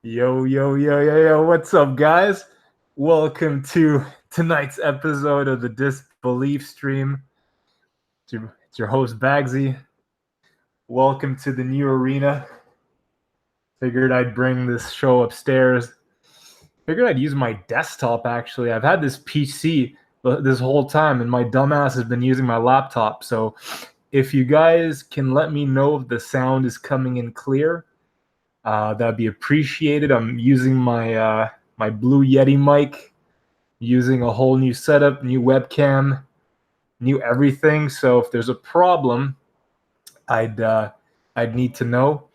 Yo, what's up, guys? Welcome to tonight's episode of the Disbelief stream. It's your host, Bagsy. Welcome to the new arena. Figured I'd bring this show upstairs. Figured I'd use my desktop, actually. I've had this PC this whole time, and my dumbass has been using my laptop. So if you guys can let me know if the sound is coming in clear, that'd be appreciated. I'm using my my Blue Yeti mic, using a whole new setup, new webcam, new everything. So if there's a problem, I'd need to know.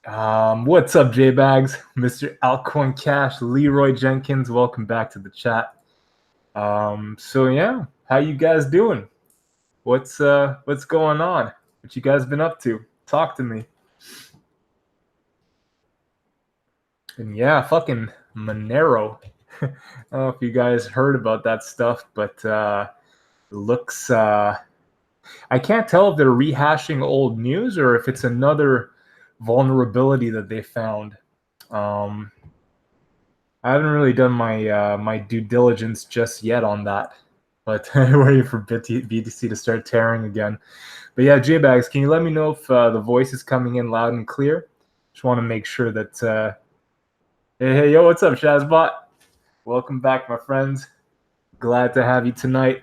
What's up, J-Bags? Mr. Altcoin Cash, Leroy Jenkins, welcome back to the chat. So yeah, how you guys doing? What's going on? What you guys been up to? Talk to me. And yeah, fucking Monero. I don't know if you guys heard about that stuff, but it looks I can't tell if they're rehashing old news or if it's another vulnerability that they found. I haven't really done my my due diligence just yet on that, but waiting for BTC to start tearing again. But yeah, J-Bags, can you let me know if the voice is coming in loud and clear? Just want to make sure that hey, yo, what's up, Shazbot? Welcome back, my friends. Glad to have you tonight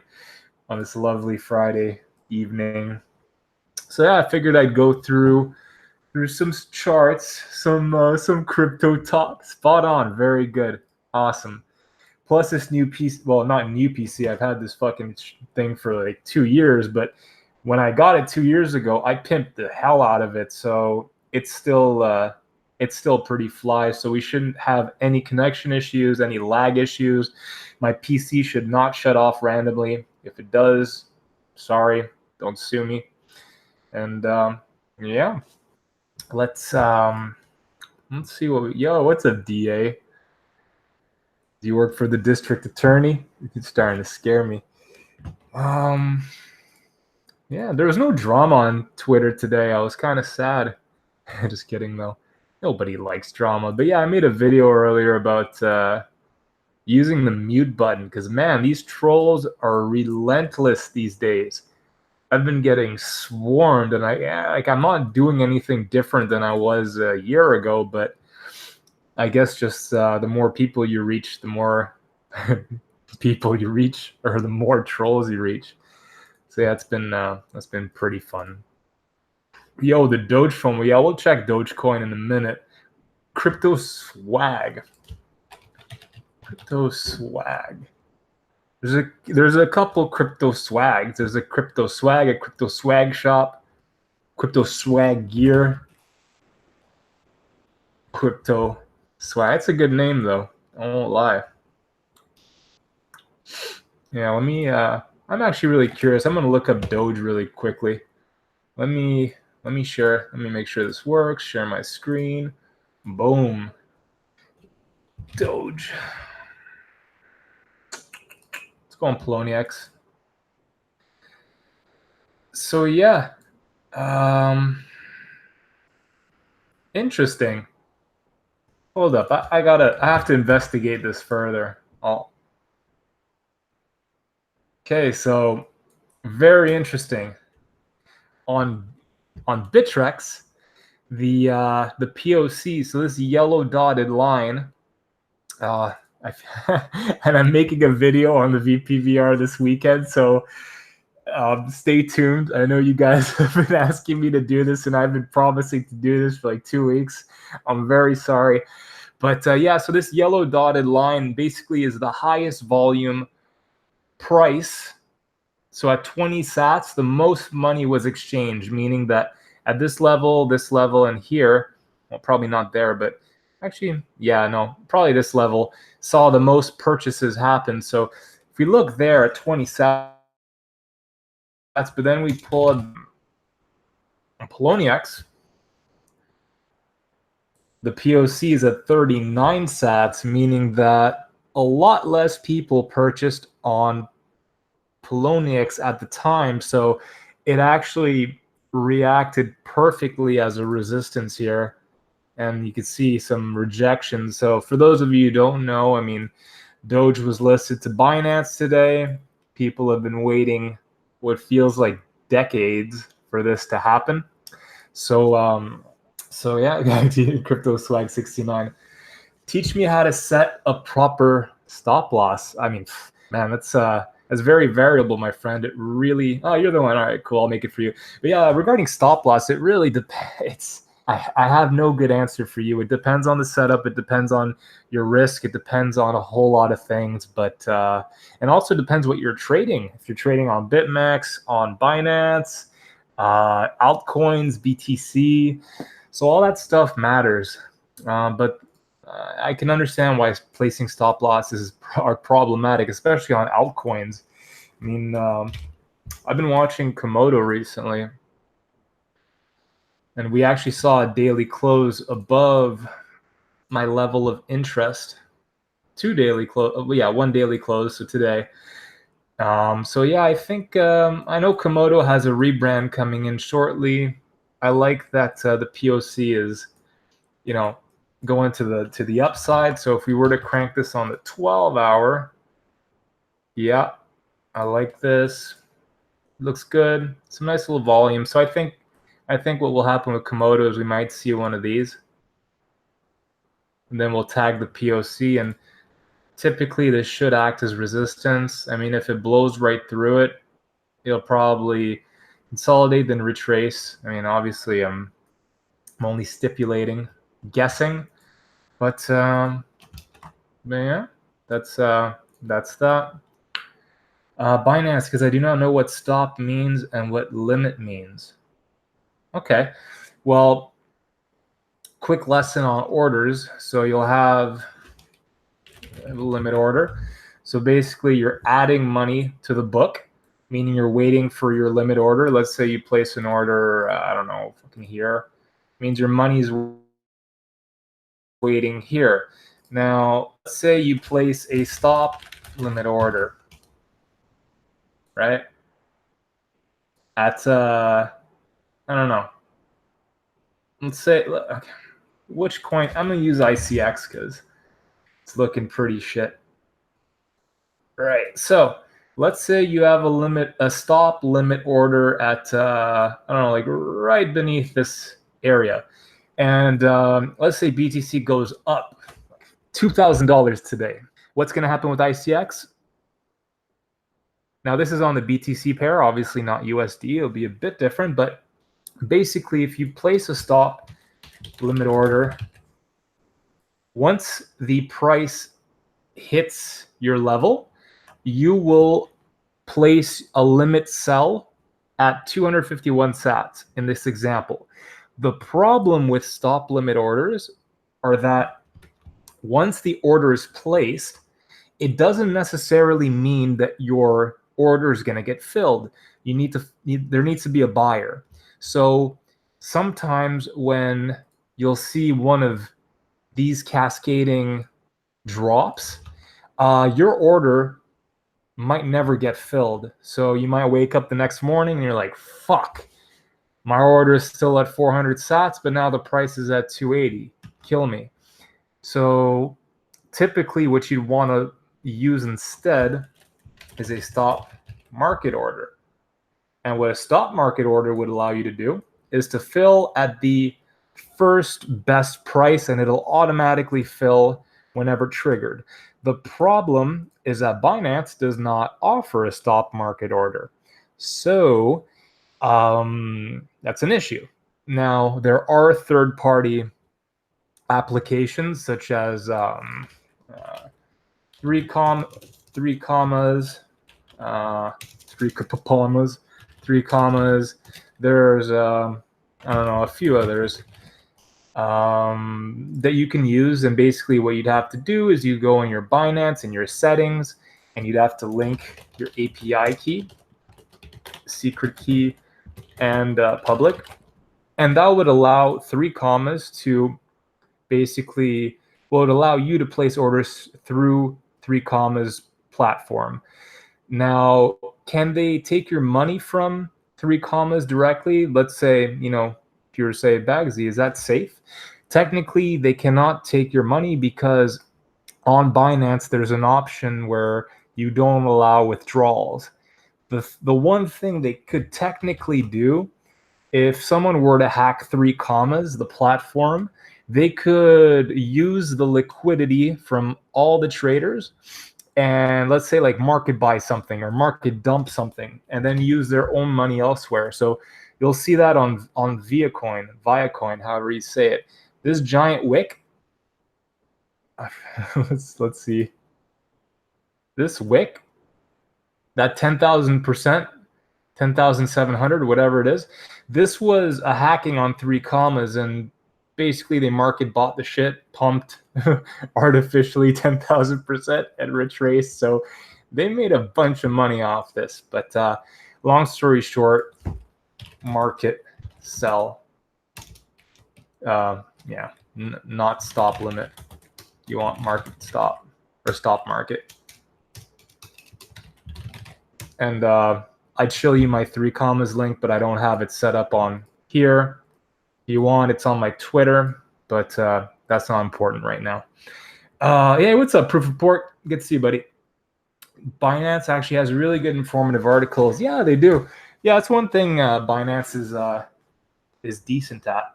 on this lovely Friday evening. So yeah, I figured I'd go through some charts, some crypto talk. Spot on, very good, awesome. Plus this new PC, well, not new PC. I've had this fucking thing for like 2 years, but when I got it 2 years ago, I pimped the hell out of it. So it's still pretty fly, so we shouldn't have any connection issues, any lag issues. My PC should not shut off randomly. If it does, sorry, don't sue me. And yeah, let's see what's up, DA? Do you work for the district attorney? It's starting to scare me. Yeah, there was no drama on Twitter today. I was kind of sad. Just kidding, though. Nobody likes drama. But yeah, I made a video earlier about using the mute button because, man, these trolls are relentless these days. I've been getting swarmed, and I'm not doing anything different than I was a year ago, but I guess just the more people you reach, the more people you reach, or the more trolls you reach. So yeah, that's been pretty fun. Yo, the Doge phone. Yeah, we'll check Dogecoin in a minute. Crypto swag. There's a couple crypto swags. There's a crypto swag, a crypto swag shop, crypto swag gear, crypto swag. It's a good name though. I won't lie. Yeah, let me. I'm actually really curious. I'm gonna look up Doge really quickly. Let me share. Let me make sure this works. Share my screen. Boom. Doge. Let's go on Poloniex. So yeah. Interesting. Hold up. I have to investigate this further. Okay, so very interesting. On Bittrex, the POC, so this yellow dotted line, and I'm making a video on the VPVR this weekend, so stay tuned. I know you guys have been asking me to do this, and I've been promising to do this for like 2 weeks. I'm very sorry. But yeah, so this yellow dotted line basically is the highest volume price. So at 20 sats, the most money was exchanged, meaning that at this level, and here, well, probably not there, but actually, yeah, no, probably this level, saw the most purchases happen. So if we look there at 20 sats, but then we pull up Poloniex, the POC is at 39 sats, meaning that a lot less people purchased on Poloniex at the time, so it actually reacted perfectly as a resistance here. and you can see some rejections. So for those of you who don't know, I mean, Doge was listed to Binance today. People have been waiting what feels like decades for this to happen. So yeah, Crypto Swag 69. Teach me how to set a proper stop loss. I mean, man, that's very variable, my friend. It really. Oh, you're the one. All right, cool. I'll make it for you. But yeah, regarding stop loss, it really depends. I have no good answer for you. It depends on the setup. It depends on your risk. It depends on a whole lot of things. But and also depends what you're trading. If you're trading on BitMEX, on Binance, altcoins, BTC, so all that stuff matters. But I can understand why placing stop losses are problematic, especially on altcoins. I mean, I've been watching Komodo recently, and we actually saw a daily close above my level of interest. One daily close. So today. So yeah, I think I know Komodo has a rebrand coming in shortly. I like that the POC is, going to the upside. So if we were to crank this on the 12-hour, yeah, I like this. Looks good. Some nice little volume. So I think what will happen with Komodo is we might see one of these, and then we'll tag the POC, and typically this should act as resistance. I mean, if it blows right through it, it'll probably consolidate, then retrace. I mean, obviously I'm only stipulating, guessing, but yeah, that's that. Binance, because I do not know what stop means and what limit means. Okay, well, quick lesson on orders. So you'll have a limit order. So basically you're adding money to the book, meaning you're waiting for your limit order. Let's say you place an order, I don't know, fucking here. It means your money's waiting here. Now, let's say you place a stop limit order, right? At, I don't know. Let's say, okay, which coin? I'm going to use ICX because it's looking pretty shit. Right. So let's say you have a stop limit order at, I don't know, like right beneath this area. And let's say BTC goes up $2,000 today. What's going to happen with ICX? Now, this is on the BTC pair, obviously not USD. It'll be a bit different, but basically, if you place a stop limit order, once the price hits your level, you will place a limit sell at 251 sats in this example. The problem with stop limit orders are that once the order is placed, it doesn't necessarily mean that your order is going to get filled. There needs to be a buyer. So sometimes when you'll see one of these cascading drops, your order might never get filled. So you might wake up the next morning and you're like, fuck, my order is still at 400 sats, but now the price is at 280. Kill me. So typically what you'd want to use instead is a stop market order. And what a stop market order would allow you to do is to fill at the first best price, and it'll automatically fill whenever triggered. The problem is that Binance does not offer a stop market order. So that's an issue. Now, there are third-party applications such as three commas, three commas. There's I don't know, a few others that you can use. And basically what you'd have to do is you go in your Binance and your settings, and you'd have to link your API key, secret key, and public. And that would allow three commas to basically, well, it would allow you to place orders through three commas platform. Now, can they take your money from three commas directly? Let's say, if you were to say, Bagsy, is that safe? technically they cannot take your money because on Binance there's an option where you don't allow withdrawals. The one thing they could technically do, if someone were to hack 3 commas, the platform, they could use the liquidity from all the traders and let's say like market buy something or market dump something and then use their own money elsewhere. So you'll see that on Viacoin, however you say it. This giant wick, let's see. This wick, that 10,000%, 10,700, whatever it is. This was a hacking on 3 commas, and basically they market bought the shit, pumped artificially 10,000% and retraced. So they made a bunch of money off this. But long story short, market sell. Yeah, not stop limit. You want market stop or stop market. And I'd show you my 3 commas link, but I don't have it set up on here. If you want, it's on my Twitter, but that's not important right now. Yeah, what's up, Proof Report? Good to see you, buddy. Binance actually has really good informative articles. Yeah, they do. Yeah, that's one thing Binance is decent at.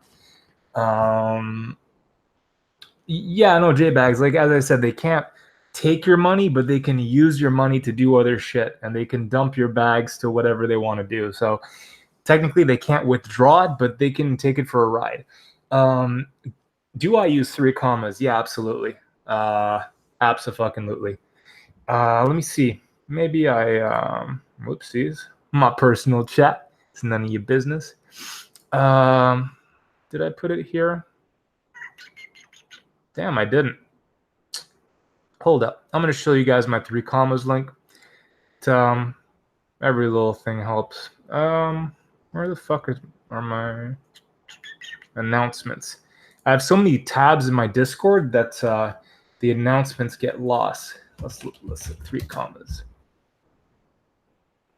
Yeah, no, JBags. Like as I said, they can't take your money, but they can use your money to do other shit, and they can dump your bags to whatever they want to do. So technically, they can't withdraw it, but they can take it for a ride. Do I use 3 commas? Yeah, absolutely. Abso-fucking-lutely. Let me see. Maybe I whoopsies. My personal chat. It's none of your business. Did I put it here? Damn, I didn't. Hold up. I'm going to show you guys my 3 commas link. Every little thing helps. Where the fuck are my announcements? I have so many tabs in my Discord that the announcements get lost. Let's look 3 commas.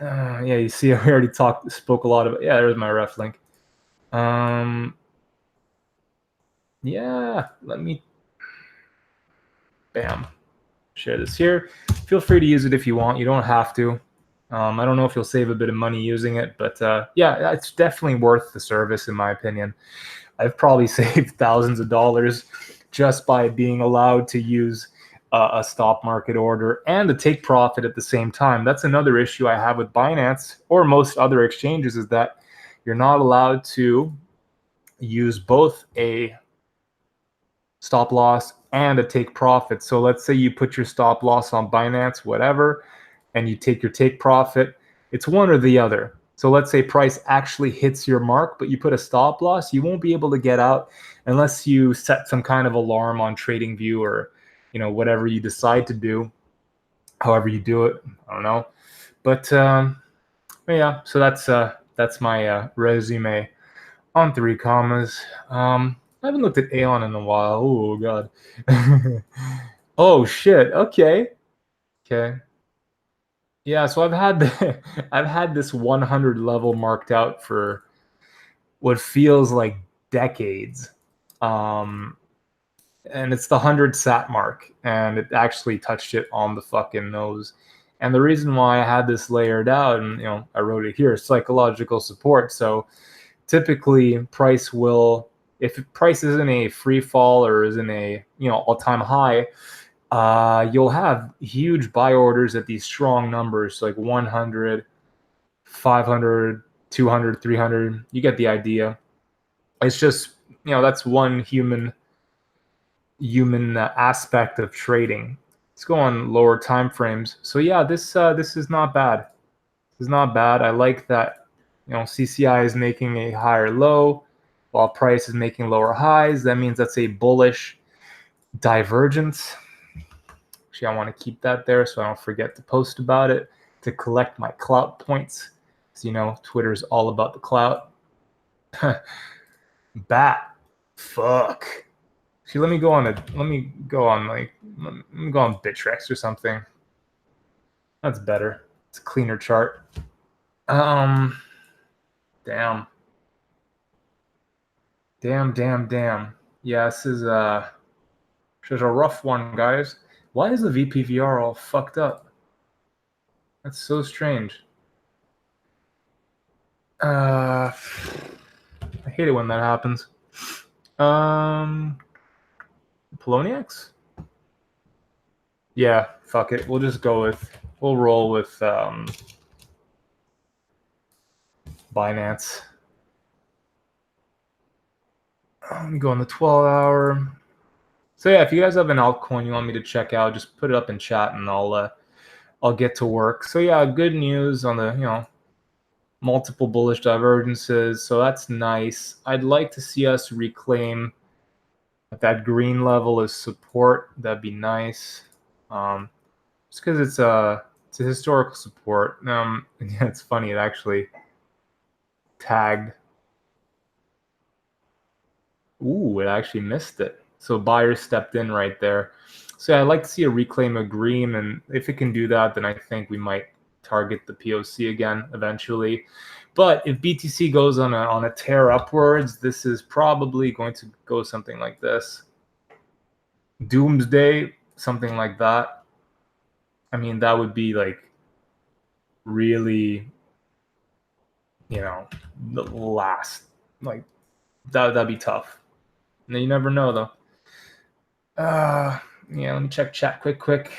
Yeah, you see, I already spoke a lot about. Yeah, there's my ref link. Yeah, let me. Bam. Share this here. Feel free to use it if you want. You don't have to. I don't know if you'll save a bit of money using it, but yeah, it's definitely worth the service in my opinion. I've probably saved thousands of dollars just by being allowed to use a stop market order and to take profit at the same time. That's another issue I have with Binance or most other exchanges, is that you're not allowed to use both a stop loss and a take profit. So let's say you put your stop loss on Binance, whatever, and you take your take profit. It's one or the other. So let's say price actually hits your mark, but you put a stop loss, you won't be able to get out unless you set some kind of alarm on TradingView or whatever you decide to do, however you do it. I don't know. But yeah, so that's my resume on 3 commas. I haven't looked at Aeon in a while. Oh god. Oh shit. Okay. Yeah, so I've had this 100 level marked out for what feels like decades. And it's the 100 sat mark, and it actually touched it on the fucking nose. And the reason why I had this layered out, and I wrote it here, psychological support. So typically price will, if price is in a free fall or is in a all-time high, you'll have huge buy orders at these strong numbers, like 100, 500, 200, 300. You get the idea. It's just that's one human aspect of trading. Let's go on lower time frames. So yeah, this is not bad. This is not bad. I like that CCI is making a higher low while price is making lower highs. That means that's a bullish divergence. Actually, I want to keep that there so I don't forget to post about it, to collect my clout points. Because Twitter's all about the clout. Bat. Fuck. See, let me go on Bittrex or something. That's better. It's a cleaner chart. Damn. Yeah, this is a rough one, guys. Why is the VPVR all fucked up? That's so strange. I hate it when that happens. Poloniacs? Yeah, fuck it. We'll roll with Binance. Let me go on the 12-hour. So yeah, if you guys have an altcoin you want me to check out, just put it up in chat and I'll get to work. So yeah, good news on the multiple bullish divergences. So that's nice. I'd like to see us reclaim that green level as support. That'd be nice. Just because it's a historical support. Yeah, it's funny. It actually tagged. Ooh, it actually missed it. So buyers stepped in right there. So yeah, I'd like to see a reclaim of green, and if it can do that, then I think we might target the POC again eventually. But if BTC goes on a tear upwards, this is probably going to go something like this. Doomsday, something like that. I mean, that would be like really, the last, like that'd be tough. And you never know though. Yeah, let me check chat quick.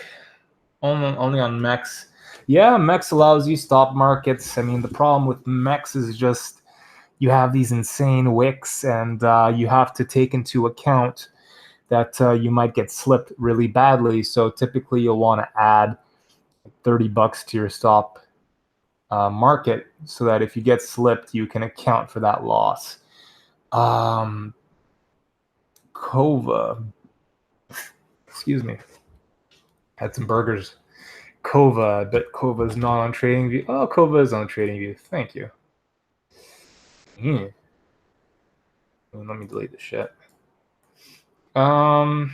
Only on MEX. Yeah, MEX allows you stop markets. I mean, the problem with MEX is just you have these insane wicks, and you have to take into account that you might get slipped really badly. So typically, you'll want to add $30 to your stop market so that if you get slipped, you can account for that loss. Kova. Excuse me. Had some burgers. Kova. I bet Kova is not on TradingView. Oh, Kova is on TradingView. Thank you. Let me delete the shit. I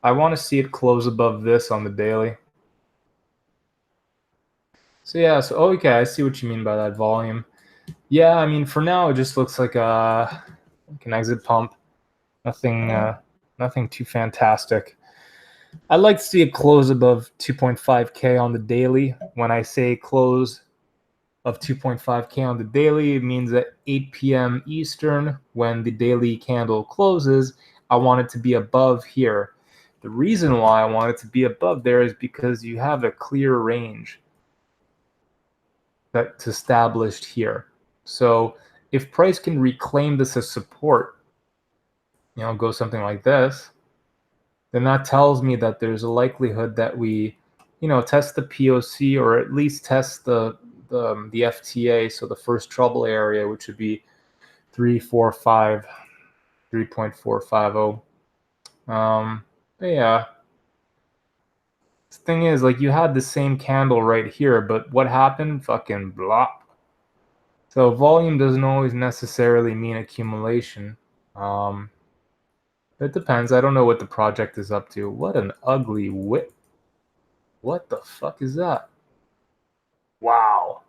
want to see it close above this on the daily. So yeah, okay, I see what you mean by that volume. Yeah, I mean, for now, it just looks like an exit pump. Nothing too fantastic. I'd like to see it close above 2.5K on the daily. When I say close of 2.5K on the daily, it means at 8 p.m. Eastern, when the daily candle closes, I want it to be above here. The reason why I want it to be above there is because you have a clear range that's established here. So if price can reclaim this as support, go something like this, then that tells me that there's a likelihood that we, test the POC or at least test the FTA, so the first trouble area, which would be 3.450. But yeah, the thing is, like, you had the same candle right here, but what happened? Fucking blah. So volume doesn't always necessarily mean accumulation. It depends. I don't know what the project is up to. What an ugly whip. What the fuck is that? Wow.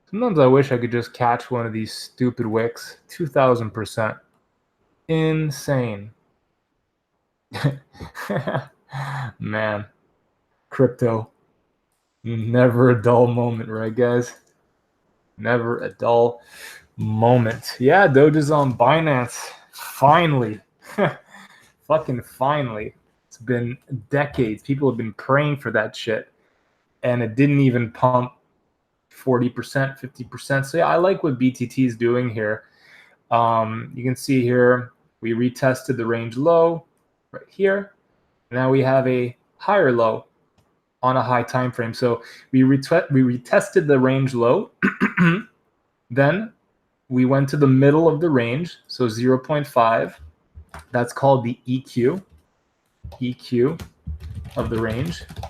Sometimes I wish I could just catch one of these stupid wicks. 2,000%. Insane. Man. Crypto. Never a dull moment, right, guys? Never a dull moment. Yeah, Doge is on Binance. Finally. Fucking finally. It's been decades. People have been praying for that shit. And it didn't even pump 40%, 50%. So yeah, I like what BTT is doing here. You can see here, we retested the range low right here. Now we have a higher low on a high time frame. So we retested the range low. Then we went to the middle of the range, so 0.5. That's called the EQ of the range. I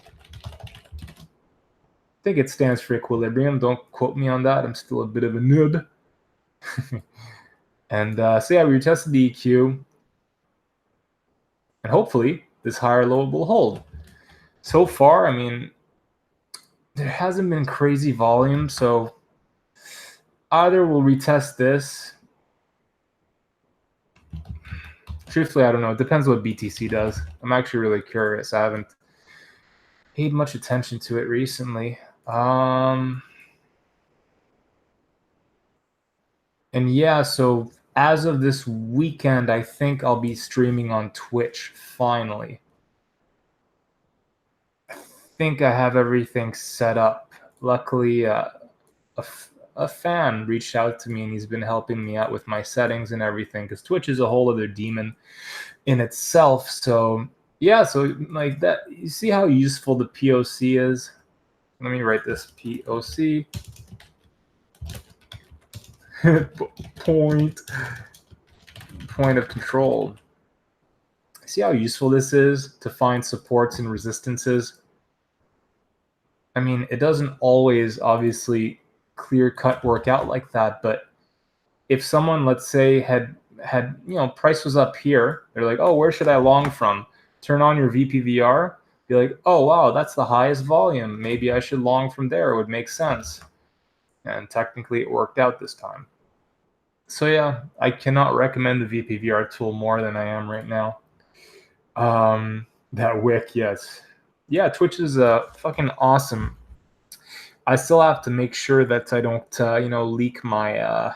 think it stands for equilibrium. Don't quote me on that. I'm still a bit of a noob. And so yeah, we retested the EQ. And hopefully this higher low will hold. So far, I mean, there hasn't been crazy volume. So either we'll retest this Truthfully, I don't know. It depends what BTC does. I'm actually really curious. I haven't paid much attention to it recently. And yeah, so as of this weekend, I think I'll be streaming on Twitch finally. I think I have everything set up. Luckily, a fan reached out to me and he's been helping me out with my settings and everything, because Twitch is a whole other demon in itself. So yeah, so like that, you see how useful the POC is? Let me write this POC. Point of control. See how useful this is to find supports and resistances? I mean, it doesn't always obviously clear cut work out like that, but if someone, let's say, had price was up here, they're like, oh, where should I long from? Turn on your VPVR, be like, oh wow, that's the highest volume, maybe I should long from there, it would make sense. And technically it worked out this time. So yeah, I cannot recommend the VPVR tool more than I am right now. That wick, yes. Yeah, Twitch is fucking awesome. I still have to make sure that I don't leak my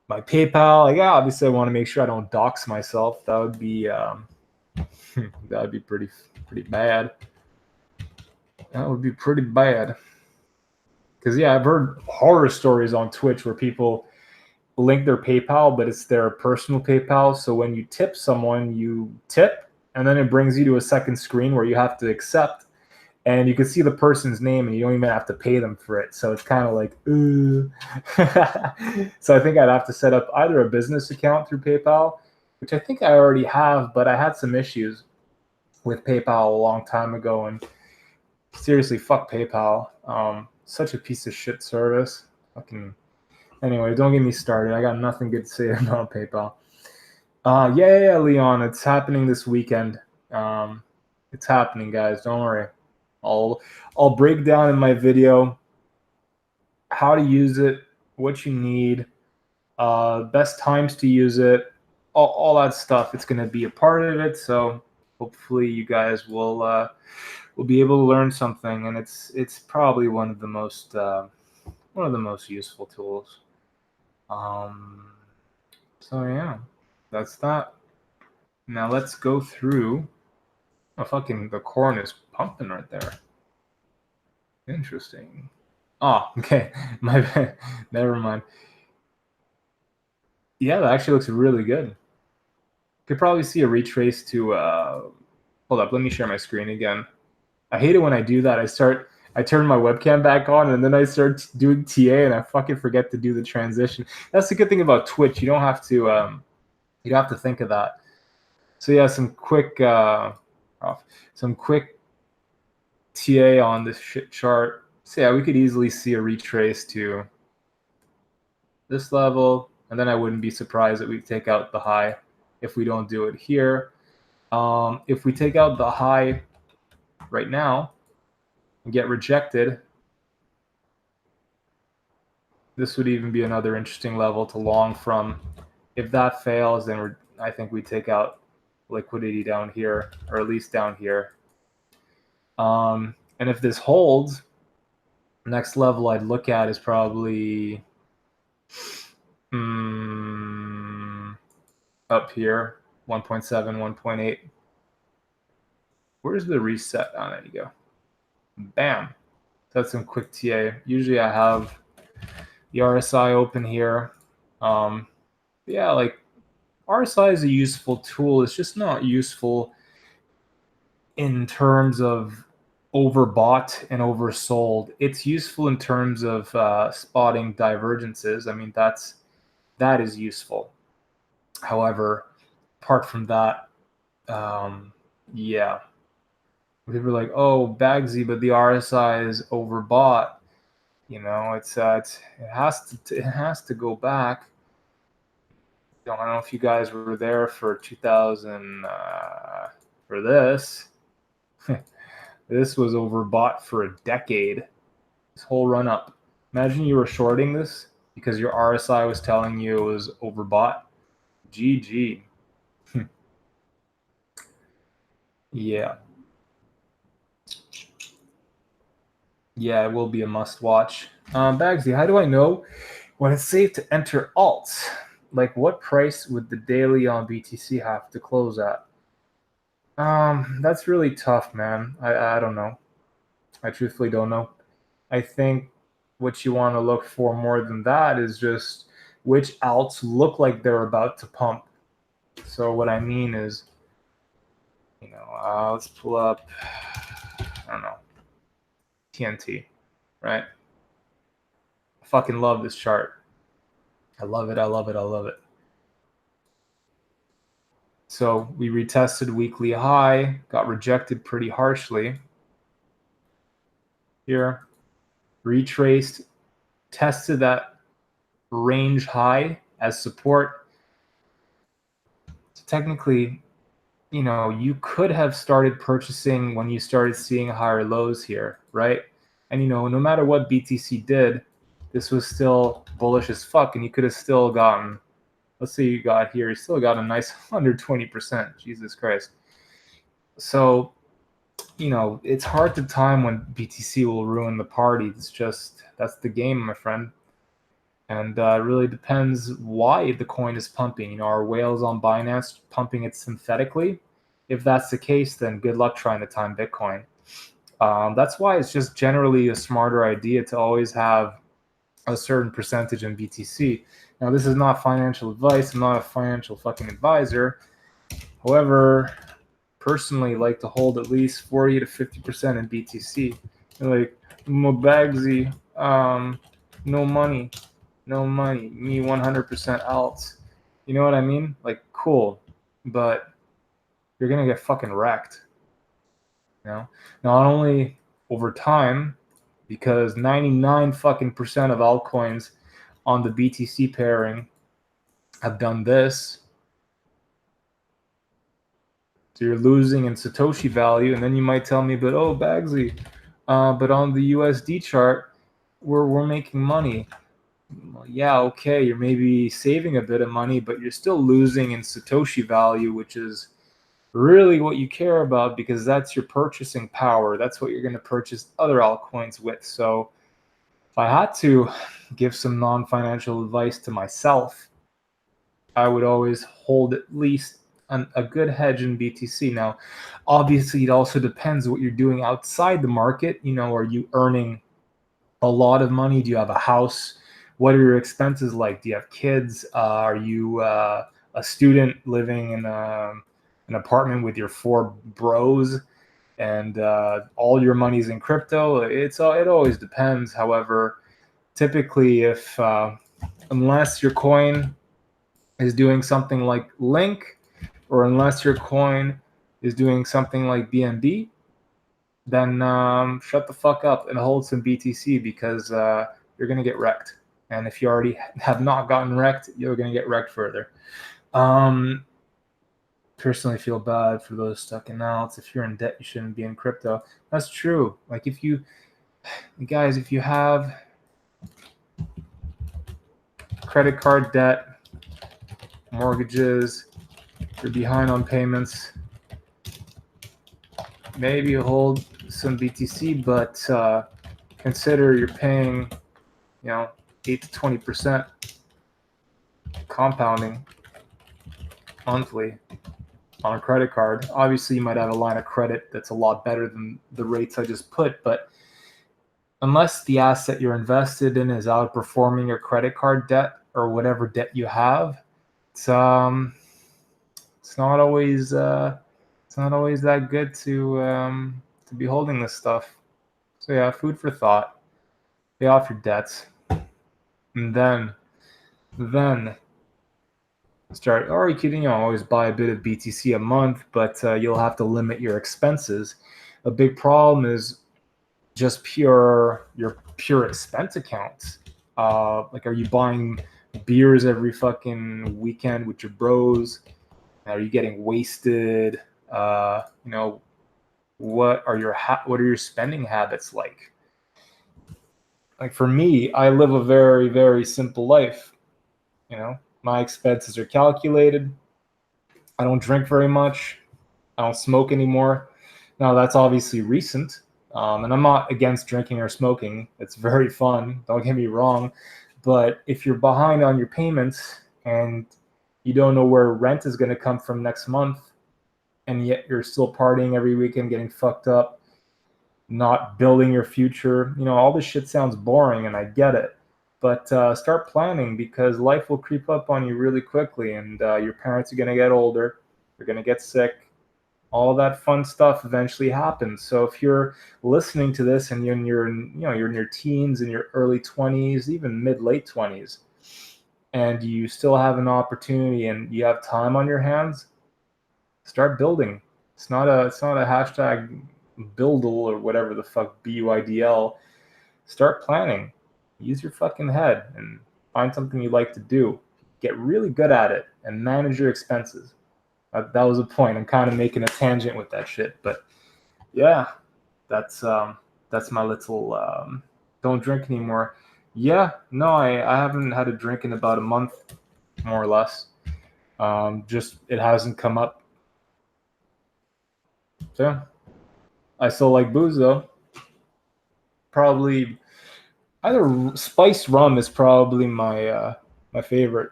my PayPal. Like, yeah, obviously I want to make sure I don't dox myself. That would be that would be pretty bad. That would be pretty bad. Because yeah, I've heard horror stories on Twitch where people link their PayPal, but it's their personal PayPal. So when you tip someone, you tip, and then it brings you to a second screen where you have to accept, and you can see the person's name, and you don't even have to pay them for it. So it's kind of like, ooh. So I think I'd have to set up either a business account through PayPal, which I think I already have, but I had some issues with PayPal a long time ago, and seriously, fuck PayPal. Such a piece of shit service. Fucking. Anyway, don't get me started. I got nothing good to say about PayPal. Yeah, Leon, it's happening this weekend. It's happening, guys. Don't worry. I'll break down in my video how to use it, what you need, best times to use it, all that stuff. It's going to be a part of it. So hopefully you guys will be able to learn something, and it's probably one of the most useful tools. So yeah, that's that. Now let's go through. Oh, fucking the corn is pumping right there. Interesting. Oh, okay. My bad. Never mind. Yeah, that actually looks really good. Could probably see a retrace to hold up, let me share my screen again. I hate it when I do that. I turn my webcam back on and then I start doing TA and I fucking forget to do the transition. That's the good thing about Twitch. You don't have to think of that. So yeah, some quick TA on this shit chart. So yeah, we could easily see a retrace to this level, and then I wouldn't be surprised that we take out the high if we don't do it here. If we take out the high right now and get rejected, this would even be another interesting level to long from. If that fails, then I think we take out liquidity down here, or at least down here. And if this holds, next level I'd look at is probably up here, 1.7, 1.8. Where's the reset? Oh, there you go. Bam. That's some quick TA. Usually I have the RSI open here. Yeah, like RSI is a useful tool. It's just not useful in terms of overbought and oversold. It's useful in terms of spotting divergences. I mean, that is useful. However, apart from that, yeah. People are like, oh, Bagsy, but the RSI is overbought. You know, it has to go back. I don't know if you guys were there for 2000 for this. This was overbought for a decade. This whole run up. Imagine you were shorting this because your RSI was telling you it was overbought. GG. Yeah. Yeah, it will be a must watch. Bagsy, how do I know when it's safe to enter alts? Like, what price would the daily on BTC have to close at? That's really tough, man. I don't know. I truthfully don't know. I think what you want to look for more than that is just which alts look like they're about to pump. So what I mean is, let's pull up, I don't know, TNT, right? I fucking love this chart. I love it. I love it. I love it. So we retested weekly high, got rejected pretty harshly. Here, retraced, tested that range high as support. So technically, you could have started purchasing when you started seeing higher lows here, right? And no matter what BTC did, this was still bullish as fuck, and you could have still gotten, let's say you got here, you still got a nice 120%. Jesus Christ. So, it's hard to time when BTC will ruin the party. That's the game, my friend. And it really depends why the coin is pumping. Are whales on Binance pumping it synthetically? If that's the case, then good luck trying to time Bitcoin. That's why it's just generally a smarter idea to always have a certain percentage in BTC. Now, this is not financial advice. I'm not a financial fucking advisor. However, personally like to hold at least 40 to 50% in BTC. Like, Mobagsy, no money, me 100% alts. You know what I mean? Like, cool, but you're gonna get fucking wrecked. Not only over time, because 99 fucking percent of altcoins on the BTC pairing have done this. So you're losing in Satoshi value, and then you might tell me, but Bagsy, but on the USD chart, we're making money. Well, yeah, okay, you're maybe saving a bit of money, but you're still losing in Satoshi value, which is really what you care about, because that's your purchasing power. That's what you're going to purchase other altcoins with. So if I had to give some non-financial advice to myself, I would always hold at least a good hedge in BTC. Now, obviously, it also depends what you're doing outside the market. Are you earning a lot of money? Do you have a house? What are your expenses like? Do you have kids? Are you a student living in an apartment with your 4 bros, and all your money's in crypto? It always depends. However, typically, if unless your coin is doing something like Link, or unless your coin is doing something like BNB, then shut the fuck up and hold some BTC, because you're going to get wrecked. And if you already have not gotten wrecked, you're going to get wrecked further. Personally feel bad for those stuck in alts. If you're in debt, you shouldn't be in crypto. That's true. Like, if you have credit card debt, mortgages, you're behind on payments, maybe you hold some BTC, but consider you're paying 8 to 20% compounding monthly on a credit card. Obviously, you might have a line of credit that's a lot better than the rates I just put, but unless the asset you're invested in is outperforming your credit card debt or whatever debt you have, it's not always that good to be holding this stuff. So yeah, food for thought. Pay off your debts, and then start, or you could always buy a bit of BTC a month, but you'll have to limit your expenses. A big problem is just your pure expense accounts. Like, are you buying beers every fucking weekend with your bros? Are you getting wasted? What are your spending habits like? Like, for me, I live a very, very simple life. My expenses are calculated. I don't drink very much. I don't smoke anymore. Now, that's obviously recent, and I'm not against drinking or smoking. It's very fun, don't get me wrong. But if you're behind on your payments and you don't know where rent is going to come from next month, and yet you're still partying every weekend, getting fucked up, not building your future, all this shit sounds boring, and I get it. But start planning, because life will creep up on you really quickly, and your parents are going to get older, you're going to get sick. All that fun stuff eventually happens. So if you're listening to this and you're in your teens, in your early 20s, even mid-late 20s, and you still have an opportunity and you have time on your hands, start building. It's not a hashtag buildle or whatever the fuck, BUIDL. Start planning. Use your fucking head and find something you like to do. Get really good at it and manage your expenses. That was a point. I'm kind of making a tangent with that shit, but yeah, that's my little don't drink anymore. Yeah, no, I haven't had a drink in about a month, more or less. Just it hasn't come up. So yeah, I still like booze though. Probably either spiced rum is probably my favorite,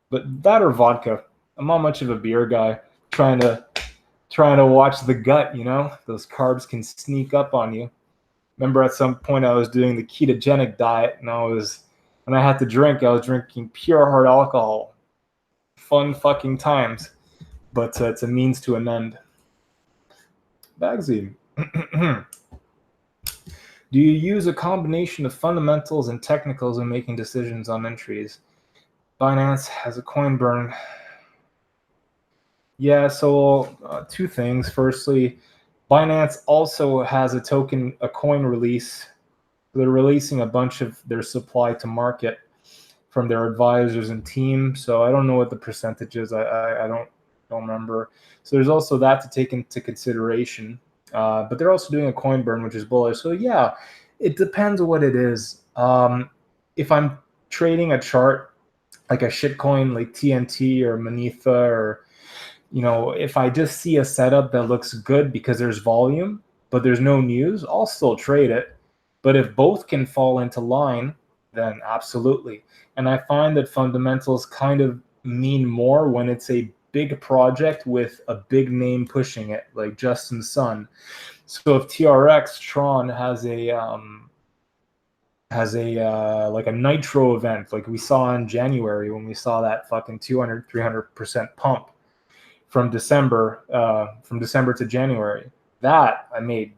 but that or vodka. I'm not much of a beer guy. Trying to watch the gut, those carbs can sneak up on you. Remember at some point I was doing the ketogenic diet, and when I had to drink, I was drinking pure hard alcohol. Fun fucking times, but it's a means to an end. Bagsy. Do you use a combination of fundamentals and technicals when making decisions on entries? Binance has a coin burn. Yeah, so two things. Firstly, Binance also has a coin release. They're releasing a bunch of their supply to market from their advisors and team. So I don't know what the percentage is. I don't remember. So there's also that to take into consideration. But they're also doing a coin burn, which is bullish. So yeah, it depends on what it is. If I'm trading a chart like a shitcoin like TNT or Manitha, or if I just see a setup that looks good because there's volume, but there's no news, I'll still trade it. But if both can fall into line, then absolutely. And I find that fundamentals kind of mean more when it's a big project with a big name pushing it, like Justin Sun. So if TRX Tron has a like a nitro event, like we saw in January when we saw that fucking 200-300% pump from December to January, that I made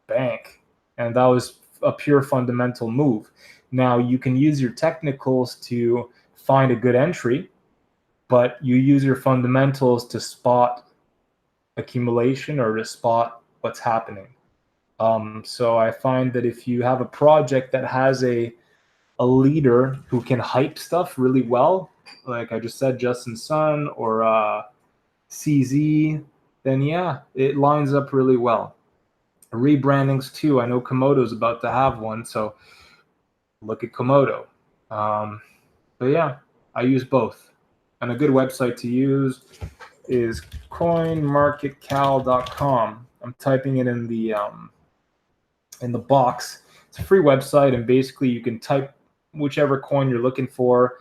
bank, and that was a pure fundamental move. Now you can use your technicals to find a good entry, but you use your fundamentals to spot accumulation or to spot what's happening. So I find that if you have a project that has a leader who can hype stuff really well, like I just said, Justin Sun or CZ, then yeah, it lines up really well. Rebrandings too. I know Komodo's about to have one, so look at Komodo. But yeah, I use both. And a good website to use is coinmarketcal.com. I'm typing it in the box. It's a free website, and basically you can type whichever coin you're looking for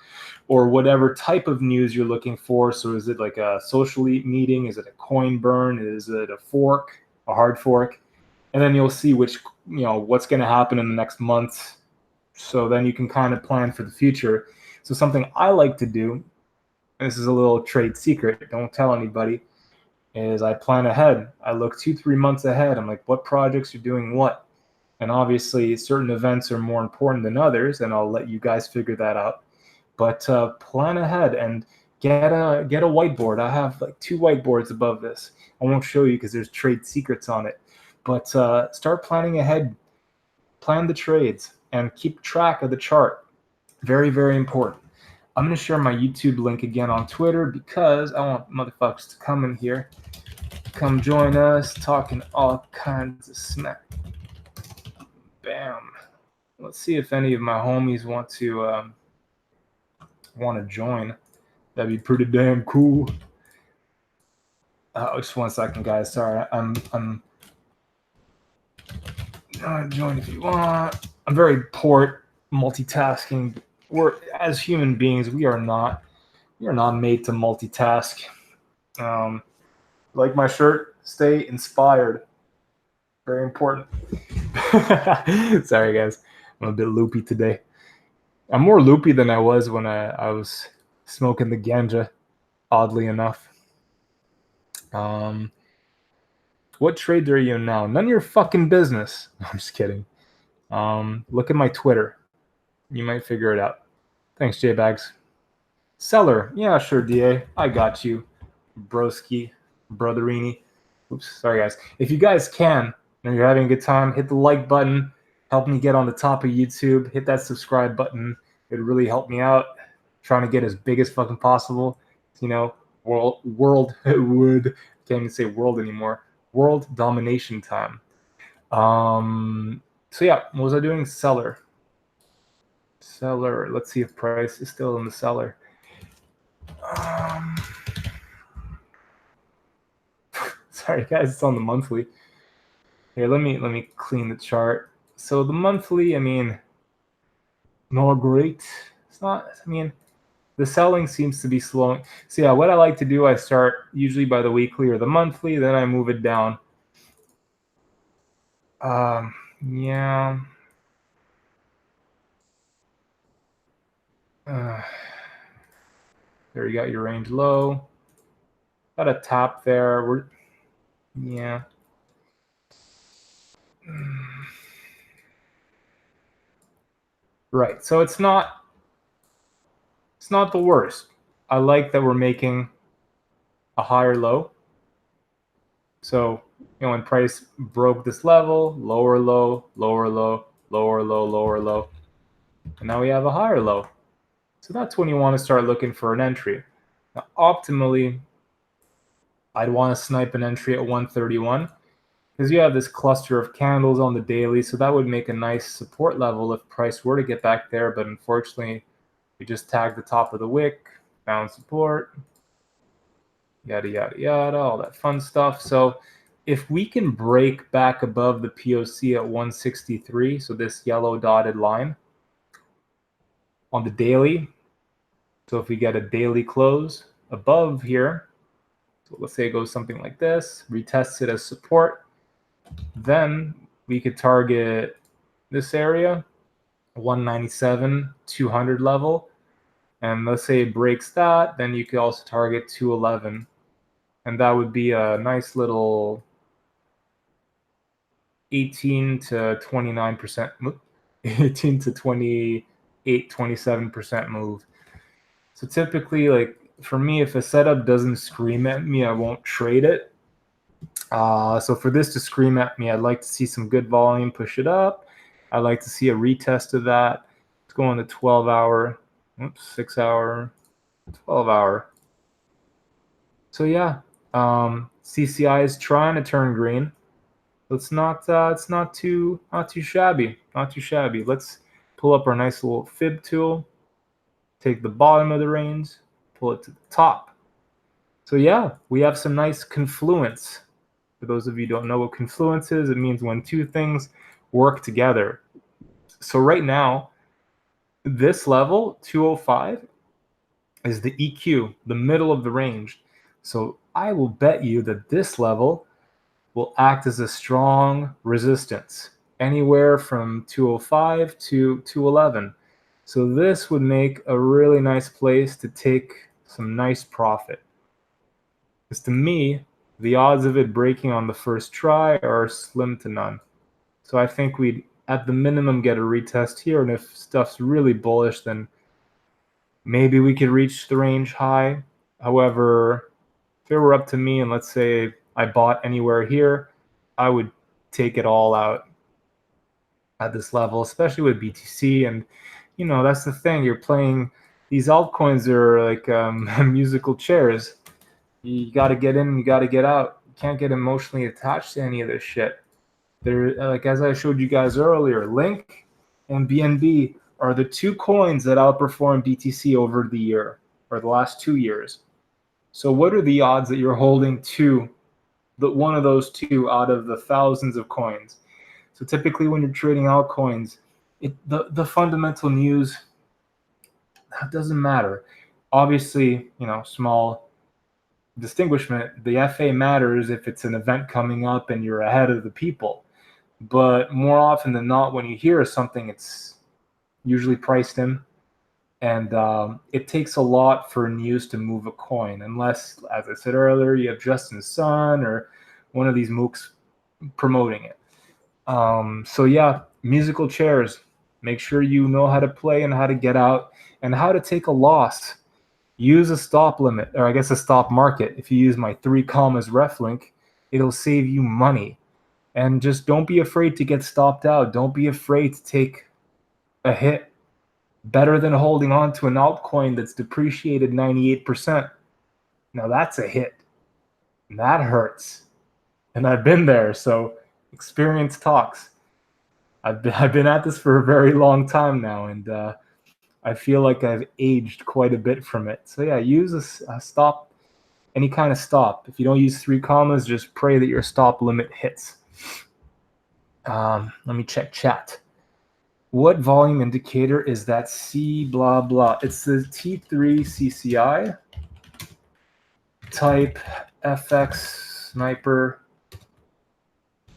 or whatever type of news you're looking for. So is it like a social meeting? Is it a coin burn? Is it a fork, a hard fork? And then you'll see what's going to happen in the next month. So then you can kind of plan for the future. So something I like to do, and this is a little trade secret, don't tell anybody, is I plan ahead. I look 2-3 months ahead. I'm like, what projects are doing what? And obviously certain events are more important than others, and I'll let you guys figure that out. But plan ahead and get a whiteboard. I have like 2 whiteboards above this. I won't show you because there's trade secrets on it. But start planning ahead. Plan the trades and keep track of the chart. Very, very important. I'm going to share my YouTube link again on Twitter because I want motherfuckers to come in here. Come join us, talking all kinds of smack. Bam. Let's see if any of my homies want to join. That'd be pretty damn cool. Just 1 second, guys. Sorry, I'm join if you want. I'm very poor at multitasking. We're, as human beings, we are not made to multitask. Like my shirt, stay inspired. Very important. Sorry, guys. I'm a bit loopy today. I'm more loopy than I was when I was smoking the ganja, oddly enough. What trades are you in now? None of your fucking business. I'm just kidding. Look at my Twitter. You might figure it out. Thanks, J-Bags. Seller. Yeah, sure, DA. I got you. Broski. Brotherini. Oops, sorry, guys. If you guys can, and you're having a good time, hit the like button. Help me get on the top of YouTube. Hit that subscribe button. It'd really help me out. Trying to get as big as fucking possible. You know, world would can't even say world anymore. World domination time. So yeah, what was I doing? Seller. Let's see if price is still in the seller. Sorry guys, it's on the monthly. Here, let me clean the chart. So the monthly, I mean, not great. It's not, I mean, the selling seems to be slowing. So yeah, what I like to do, I start usually by the weekly or the monthly, then I move it down. Yeah. There you got your range low. Got a tap there. Yeah. Right. So it's not the worst. I like that we're making a higher low. So, when price broke this level, lower low, lower low, lower low, lower low, and now we have a higher low. So that's when you want to start looking for an entry. Now, optimally, I'd want to snipe an entry at 131 because you have this cluster of candles on the daily, so that would make a nice support level if price were to get back there, but unfortunately, we just tagged the top of the wick, found support, yada, yada, yada, all that fun stuff. So if we can break back above the POC at 163, so this yellow dotted line on the daily, so if we get a daily close above here, so let's say it goes something like this, retests it as support, then we could target this area, 197, 200 level, and let's say it breaks that, then you could also target 211, and that would be a nice little 18 to 29%, 18 to 28, 27% move. So typically, like for me, if a setup doesn't scream at me, I won't trade it. So for this to scream at me, I'd like to see some good volume, push it up. I'd like to see a retest of that. Let's go on the 12-hour, 6-hour, 12-hour. So yeah, CCI is trying to turn green. It's not too shabby. Not too shabby. Let's pull up our nice little fib tool. Take the bottom of the range, pull it to the top. So yeah, we have some nice confluence. For those of you who don't know what confluence is, it means when two things work together. So right now, this level, 205, is the EQ, the middle of the range. So I will bet you that this level will act as a strong resistance, anywhere from 205 to 211. So this would make a really nice place to take some nice profit. Because to me, the odds of it breaking on the first try are slim to none. So I think we'd, at the minimum, get a retest here. And if stuff's really bullish, then maybe we could reach the range high. However, if it were up to me, and let's say I bought anywhere here, I would take it all out at this level, especially with BTC. And, that's the thing. You're playing, these altcoins are like musical chairs. You got to get in, you got to get out. You can't get emotionally attached to any of this shit. There, like as I showed you guys earlier, Link and BNB are the two coins that outperform BTC over the year, or the last 2 years. So what are the odds that you're holding one of those two out of the thousands of coins? So typically when you're trading altcoins, the fundamental news, that doesn't matter. Obviously, small distinguishment, the FA matters if it's an event coming up and you're ahead of the people. But more often than not, when you hear something, it's usually priced in. And it takes a lot for news to move a coin, unless, as I said earlier, you have Justin Sun or one of these mooks promoting it. So yeah, musical chairs. Make sure you know how to play and how to get out and how to take a loss. Use a stop limit, or I guess a stop market. If you use my 3 commas ref link, it'll save you money. And just don't be afraid to get stopped out. Don't be afraid to take a hit. Better than holding on to an altcoin that's depreciated 98%. Now that's a hit. And that hurts. And I've been there, so experience talks. I've been at this for a very long time now, and I feel like I've aged quite a bit from it. So yeah, use a stop, any kind of stop. If you don't use 3 commas, just pray that your stop limit hits. Let me check chat. What volume indicator is that C blah blah? It's the T3 CCI type FX sniper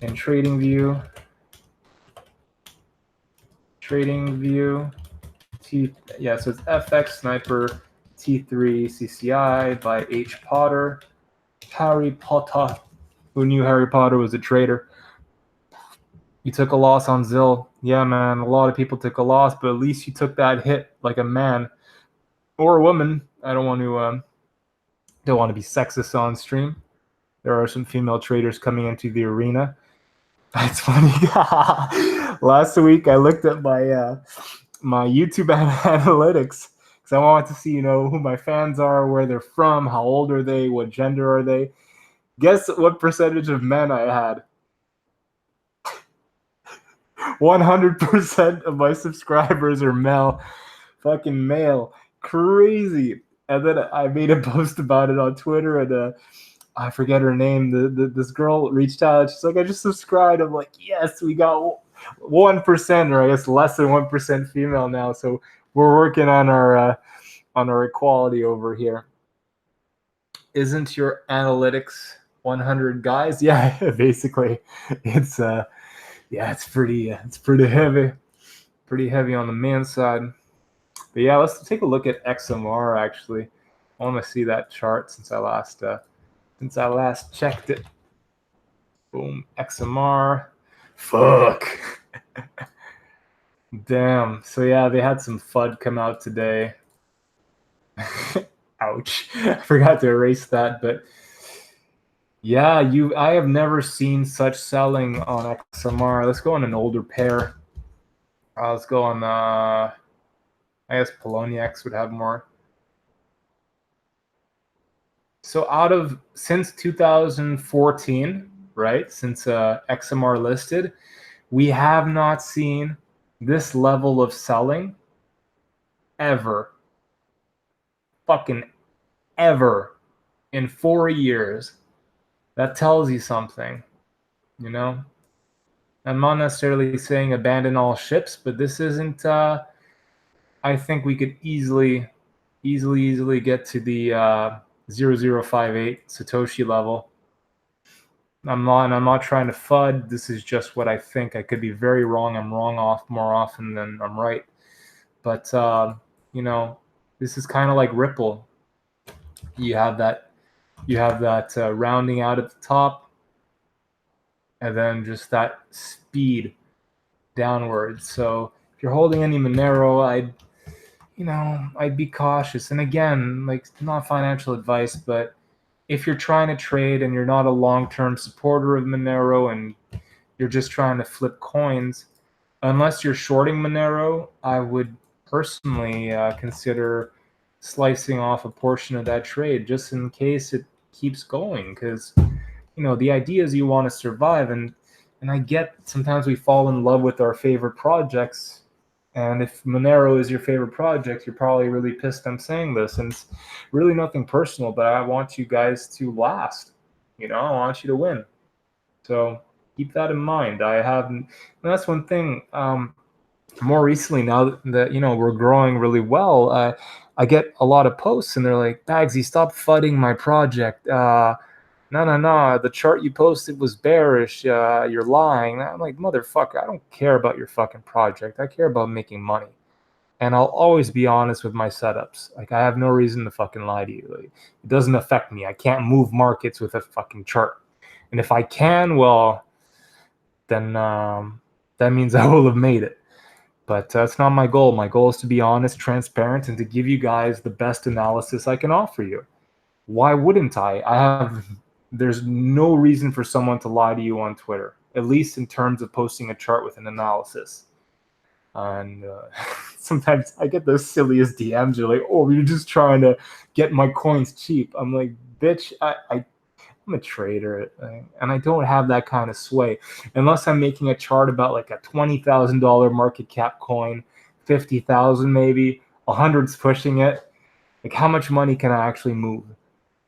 in trading view. Yeah, so it's FX Sniper T3 CCI by H. Potter. Harry Potter. Who knew Harry Potter was a trader? You took a loss on Zill. Yeah, man, a lot of people took a loss, but at least you took that hit like a man or a woman. I don't want to be sexist on stream. There are some female traders coming into the arena. That's funny. Last week I looked at my my YouTube analytics because I wanted to see, who my fans are, where they're from, how old are they, what gender are they. Guess what percentage of men I had? 100% of my subscribers are male. Fucking male. Crazy. And then I made a post about it on Twitter, and I forget her name. This girl reached out. She's like, I just subscribed. I'm like, yes, we got 1%, or I guess less than 1% female now. So we're working on our equality over here. Isn't your analytics 100 guys? Yeah, basically, it's it's pretty heavy, on the man side. But yeah, let's take a look at XMR. Actually, I want to see that chart since I last checked it. Boom, XMR. Fuck. Damn. So yeah, they had some FUD come out today. Ouch. I forgot to erase that, but yeah, I have never seen such selling on XMR. Let's go on an older pair. Let's go on I guess Poloniex would have more. So since 2014, right, since XMR listed, we have not seen this level of selling ever. Fucking ever in 4 years. That tells you something, I'm not necessarily saying abandon all ships, but this isn't, I think we could easily get to the 0058 Satoshi level. I'm not trying to FUD. This is just what I think. I could be very wrong. I'm wrong more often than I'm right. But this is kind of like Ripple. You have that rounding out at the top, and then just that speed downwards. So if you're holding any Monero, I'd be cautious. And again, like, not financial advice, but if you're trying to trade and you're not a long-term supporter of Monero and you're just trying to flip coins, unless you're shorting Monero, I would personally consider slicing off a portion of that trade just in case it keeps going, because the idea is you want to survive, and I get sometimes we fall in love with our favorite projects, And if Monero is your favorite project, you're probably really pissed I'm saying this. And it's really nothing personal, but I want you guys to last. I want you to win. So keep that in mind. That's one thing. More recently, now that we're growing really well, I get a lot of posts, and they're like, "Bagsy, stop fudding my project. No. The chart you posted was bearish. You're lying." I'm like, motherfucker, I don't care about your fucking project. I care about making money. And I'll always be honest with my setups. Like, I have no reason to fucking lie to you. Like, it doesn't affect me. I can't move markets with a fucking chart. And if I can, well, then that means I will have made it. But that's not my goal. My goal is to be honest, transparent, and to give you guys the best analysis I can offer you. Why wouldn't I? There's no reason for someone to lie to you on Twitter, at least in terms of posting a chart with an analysis. And sometimes I get the silliest DMs. You're like, "Oh, you're just trying to get my coins cheap." I'm like, bitch, I'm a trader, and I don't have that kind of sway. Unless I'm making a chart about like a $20,000 market cap coin, 50,000 maybe, 100's pushing it. Like, how much money can I actually move?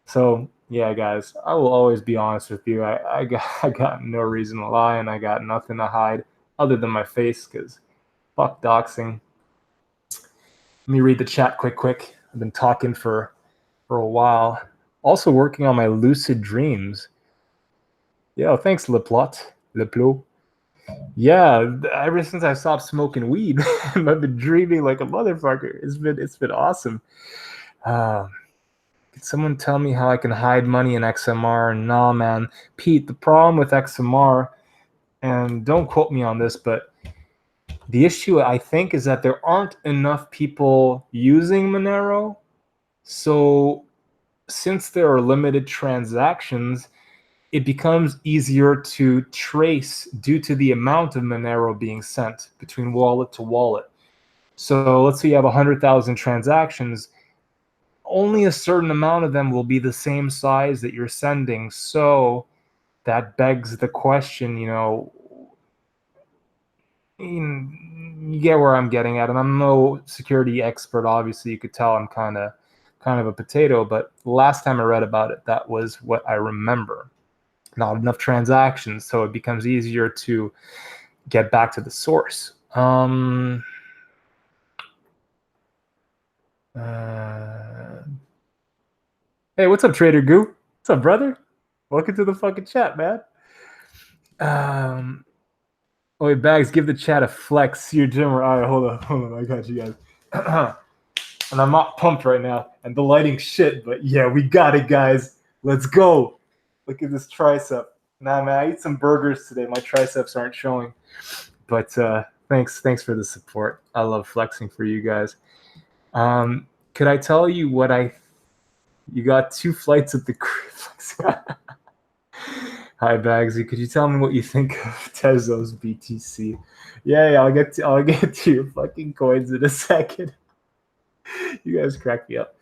So yeah, guys, I will always be honest with you. I got no reason to lie, and I got nothing to hide other than my face, because fuck doxing. Let me read the chat quick. I've been talking for a while. Also working on my lucid dreams. Yeah, thanks, Leplot. Yeah, ever since I stopped smoking weed, I've been dreaming like a motherfucker. It's been awesome. Could someone tell me how I can hide money in XMR? Nah, man. Pete, the problem with XMR, and don't quote me on this, but the issue, I think, is that there aren't enough people using Monero. So since there are limited transactions, it becomes easier to trace due to the amount of Monero being sent between wallet to wallet. So let's say you have 100,000 transactions. Only a certain amount of them will be the same size that you're sending. So that begs the question, you get where I'm getting at. And I'm no security expert. Obviously, you could tell I'm kind of a potato. But the last time I read about it, that was what I remember. Not enough transactions, so it becomes easier to get back to the source. Hey, what's up, Trader Goo? What's up, brother? Welcome to the fucking chat, man. Wait, Bags, give the chat a flex. See your Jimmer. All right, hold on. I got you guys. And I'm not pumped right now, and the lighting's shit, but yeah, we got it, guys. Let's go. Look at this tricep. Nah, man, I ate some burgers today. My triceps aren't showing. But thanks for the support. I love flexing for you guys. Could I tell you what you got 2 flights at the flex. Hi, Bagsy. Could you tell me what you think of Tezos BTC? Yeah, I'll get to your fucking coins in a second. You guys crack me up.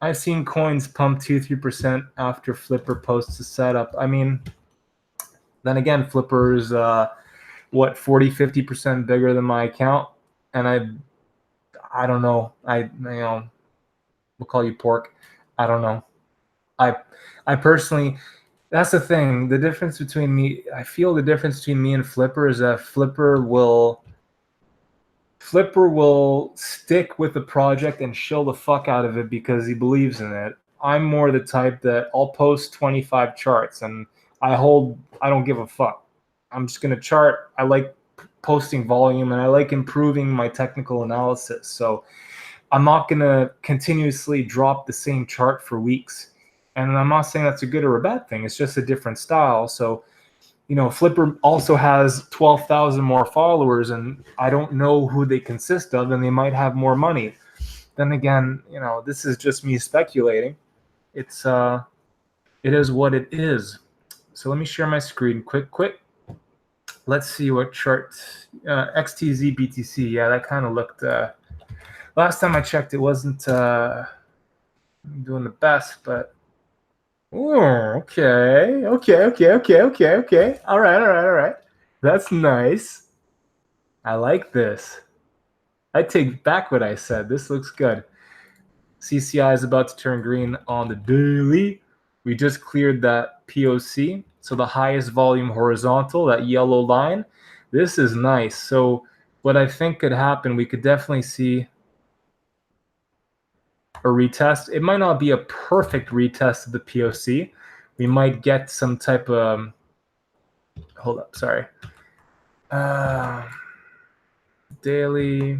I've seen coins pump 2-3% after Flipper posts a setup. I mean, then again, Flipper's 40-50% bigger than my account, and I don't know. We'll call you pork. I don't know. I personally, that's the thing. The difference between me, I feel the difference between me and Flipper is that Flipper will stick with the project and shill the fuck out of it because he believes in it. I'm more the type that I'll post 25 charts and I don't give a fuck. I'm just gonna chart. I like posting volume and I like improving my technical analysis. So I'm not gonna continuously drop the same chart for weeks. And I'm not saying that's a good or a bad thing. It's just a different style. So, Flipper also has 12,000 more followers, and I don't know who they consist of, and they might have more money. Then again, this is just me speculating. It is what it is. So let me share my screen quick. Let's see what chart. XTZ BTC. Yeah, that kind of looked. Last time I checked, it wasn't doing the best, but. Oh, okay. All right. That's nice. I like this. I take back what I said. This looks good. CCI is about to turn green on the daily. We just cleared that POC. So the highest volume horizontal, that yellow line. This is nice. So what I think could happen, we could definitely see a retest. It might not be a perfect retest of the POC. We might get some type of hold up, sorry. Daily.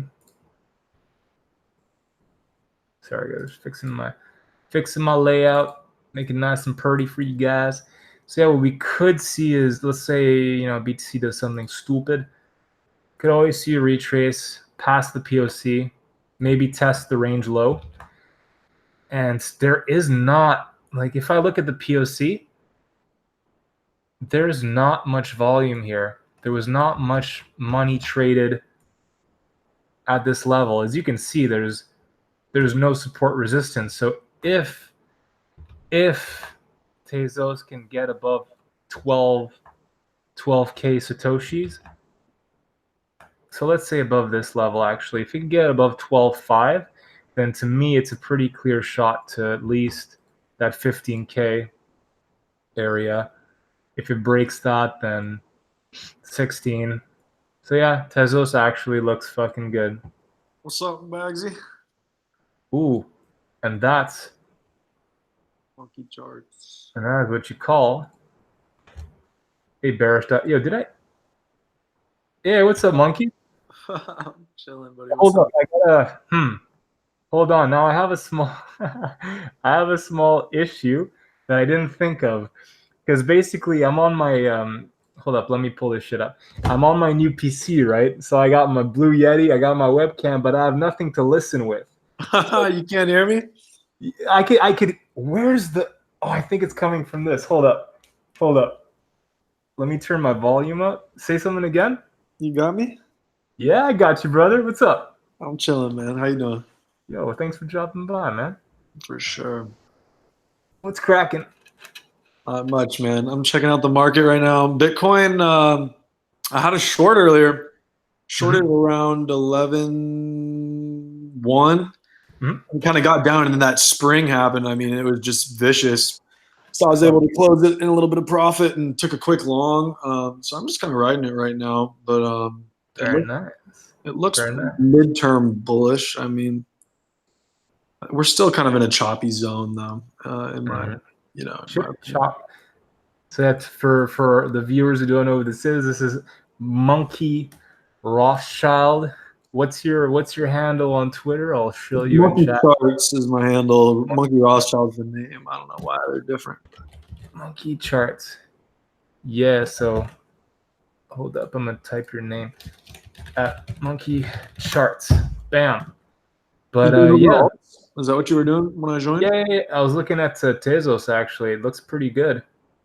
Sorry, guys, fixing my layout, making it nice and pretty for you guys. So yeah, what we could see is, let's say, BTC does something stupid. Could always see a retrace past the POC, maybe test the range low. And there is not, like, if I look at the POC, there's not much volume here. There was not much money traded at this level. As you can see, there's no support resistance. So if Tezos can get above 12k Satoshis, so let's say above this level, actually, if you can get above 12.5, then to me, it's a pretty clear shot to at least that 15k area. If it breaks that, then 16. So yeah, Tezos actually looks fucking good. What's up, Bagsy? Ooh, and that's Monkey charts. And that is what you call a bearish. Yo, did I? Yeah, what's up, monkey? I'm chilling, buddy. Hold up, I gotta. Hold on. Now I have a small. I have a small issue that I didn't think of, because basically I'm on my Hold up, let me pull this shit up. I'm on my new PC, right? So I got my Blue Yeti, I got my webcam, but I have nothing to listen with. You can't hear me? I could. Where's the? Oh, I think it's coming from this. Hold up. Let me turn my volume up. Say something again. You got me? Yeah, I got you, brother. What's up? I'm chilling, man. How you doing? Yo, thanks for dropping by, man. For sure. What's cracking? Not much, man. I'm checking out the market right now. Bitcoin, I had a short earlier. Shorted around 11.1. We kind of got down, and then that spring happened. I mean, it was just vicious. So I was able to close it in a little bit of profit and took a quick long. So I'm just kind of riding it right now. But it looks midterm bullish. I mean, we're still kind of in a choppy zone, though. Chop. So that's for the viewers who don't know what this is. This is Monkey Rothschild. What's your handle on Twitter? I'll show you Monkey in chat. Charts is my handle. Monkey Rothschild's the name. I don't know why they're different. Monkey Charts. Yeah. So hold up. I'm gonna type your name at Monkey Charts. Bam. But yeah. Is that what you were doing when I joined? Yeah. I was looking at Tezos, actually. It looks pretty good.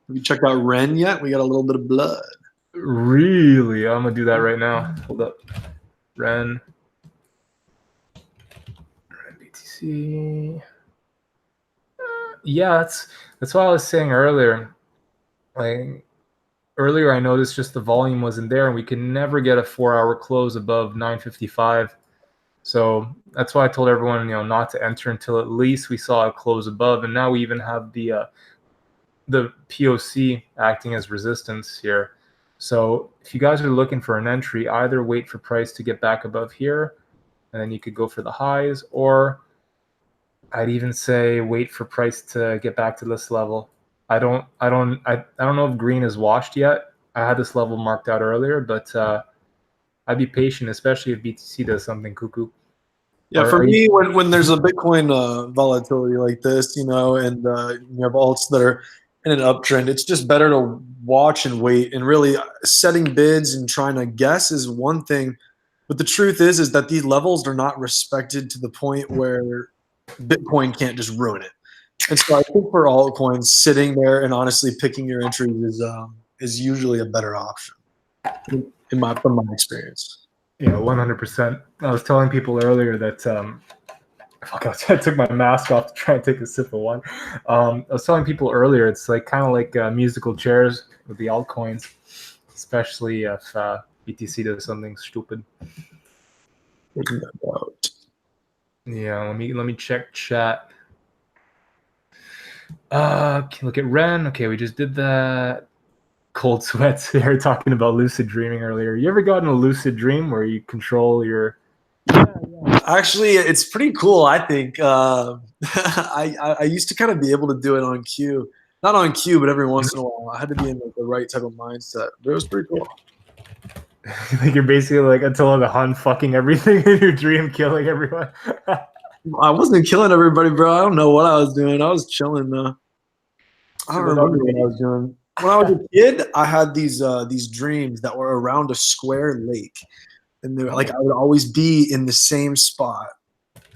Have you checked out Ren yet? We got a little bit of blood. Really? I'm going to do that right now. Hold up. Ren BTC. Yeah, that's what I was saying earlier. Like, earlier I noticed just the volume wasn't there, and we could never get a 4-hour close above 955. So that's why I told everyone, not to enter until at least we saw a close above. And now we even have the POC acting as resistance here. So if you guys are looking for an entry, either wait for price to get back above here, and then you could go for the highs, or I'd even say wait for price to get back to this level. I don't know if green is washed yet. I had this level marked out earlier, but I'd be patient, especially if BTC does something cuckoo. Yeah, for me, when there's a Bitcoin volatility like this, and you have alts that are in an uptrend, it's just better to watch and wait. And really, setting bids and trying to guess is one thing, but the truth is that these levels are not respected to the point where Bitcoin can't just ruin it. And so I think for altcoins, sitting there and honestly picking your entries is usually a better option, from my experience. Yeah, 100%. I was telling people earlier that I took my mask off to try and take a sip of wine. I was telling people earlier, it's like kind of like musical chairs with the altcoins, especially if BTC does something stupid. Taking that out. Yeah, let me check chat. Look at Ren. Okay, we just did that. Cold sweats here, talking about lucid dreaming earlier. You ever gotten a lucid dream where you control your? Actually, it's pretty cool. I think I used to kind of be able to do it on cue, not on cue, but every once in a while. I had to be in like the right type of mindset. But it was pretty cool. Like you're basically like Attila the Hun fucking everything in your dream, killing everyone. I wasn't killing everybody, bro. I don't know what I was doing. I was chilling though. I don't remember what I was doing. When I was a kid, I had these dreams that were around a square lake, and they were, like I would always be in the same spot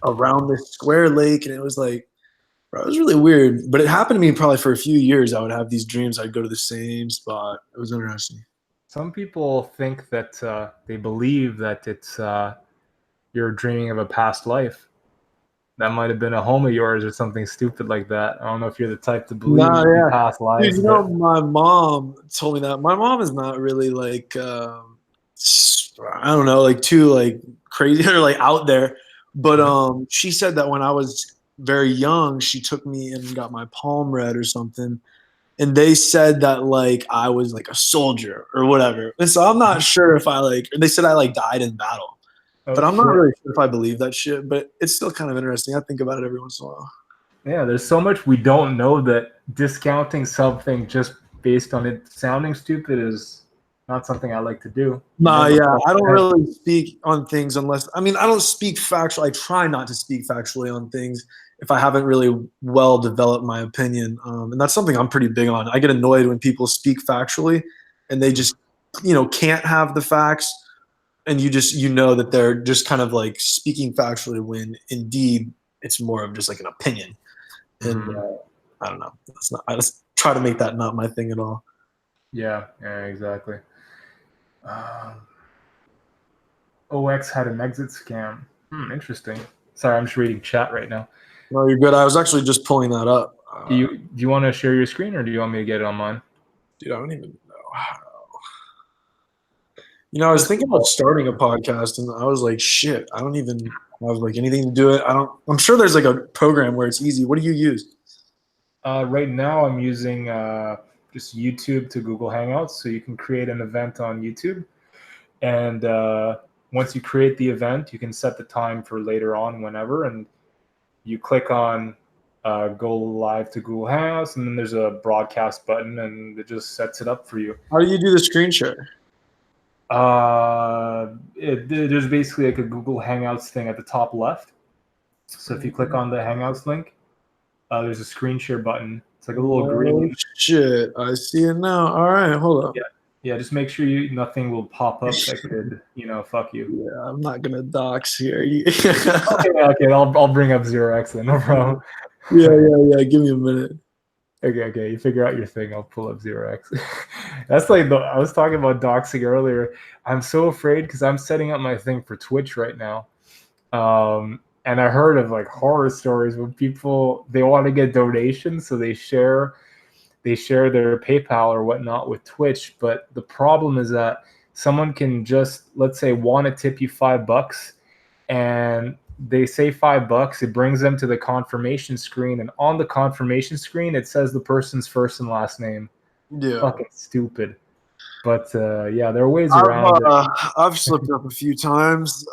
around this square lake, and it was like, bro, it was really weird. But it happened to me probably for a few years. I would have these dreams. I'd go to the same spot. It was interesting. Some people think that they believe that it's you're dreaming of a past life. That might have been a home of yours or something stupid like that. I don't know if you're the type to believe Nah, in yeah. past Dude, lives, you know, my mom told me that. My mom is not really like, I don't know, like too like crazy or like out there. But she said that when I was very young, she took me and got my palm read or something. And they said that like I was like a soldier or whatever. And so I'm not sure if I like, they said I like died in battle. But I'm not really sure if I believe that shit. But it's still kind of interesting. I think about it every once in a while. Yeah, there's so much we don't know that discounting something just based on it sounding stupid is not something I like to do. Nah, yeah, I don't really speak on things unless, I mean, I don't speak factually. I try not to speak factually on things if I haven't really well developed my opinion. And that's something I'm pretty big on. I get annoyed when people speak factually and they just, can't have the facts. And you know that they're just kind of like speaking factually when indeed it's more of just like an opinion. And I don't know. I just try to make that not my thing at all. Yeah, exactly. OX had an exit scam. Interesting. Sorry, I'm just reading chat right now. No, you're good. I was actually just pulling that up. Do you want to share your screen or do you want me to get it on mine? Dude, I don't even know how. I was thinking about starting a podcast and I was like, shit, I don't even have like anything to do it. I'm sure there's like a program where it's easy. What do you use? Right now I'm using just YouTube to Google Hangouts. So you can create an event on YouTube. And once you create the event, you can set the time for later on, whenever. And you click on go live to Google Hangouts. And then there's a broadcast button and it just sets it up for you. How do you do the screen share? There's basically like a Google Hangouts thing at the top left. So if you click on the Hangouts link, there's a screen share button. It's like a little green. Shit, I see it now. All right, hold up. Yeah, just make sure nothing will pop up that could, fuck you. Yeah, I'm not gonna dox here. Okay, I'll bring up 0x then, no problem. Yeah. Give me a minute. Okay. You figure out your thing. I'll pull up 0x. That's like I was talking about doxing earlier. I'm so afraid because I'm setting up my thing for Twitch right now. And I heard of like horror stories when people they want to get donations, so they share their PayPal or whatnot with Twitch. But the problem is that someone can just, let's say, want to tip you $5, and they say $5. It brings them to the confirmation screen, and on the confirmation screen, it says the person's first and last name. Yeah. Fucking stupid. But yeah, there are ways around it. I've slipped up a few times.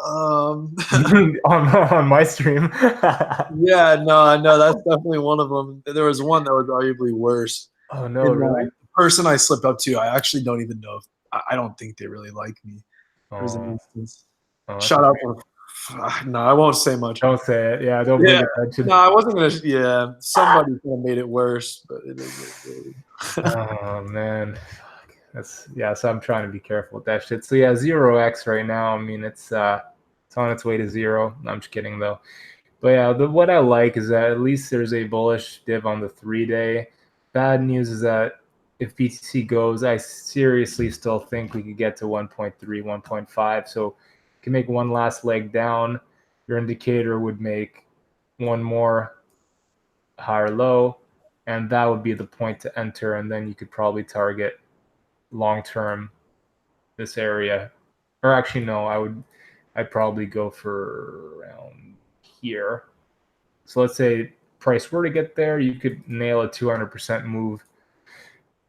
on my stream. Yeah, no, I know that's definitely one of them. There was one that was arguably worse. Oh no, really? The person I slipped up to, I actually don't even know if I don't think they really like me. There's an instance. Shout out to no, I won't say much. Don't say it. Yeah, don't bring attention. No, I wasn't gonna. Yeah, somebody could have made it worse, but it is. Oh man, so I'm trying to be careful with that shit. So yeah, 0x right now. I mean, it's on its way to 0. I'm just kidding though. But yeah, what I like is that at least there's a bullish div on the 3-day. Bad news is that if BTC goes, I seriously still think we could get to 1.3, 1.5. So you can make one last leg down. Your indicator would make one more higher low, and that would be the point to enter. And then you could probably target long term this area. Or actually, no, I would I'd probably go for around here. So let's say price were to get there, you could nail a 200% move.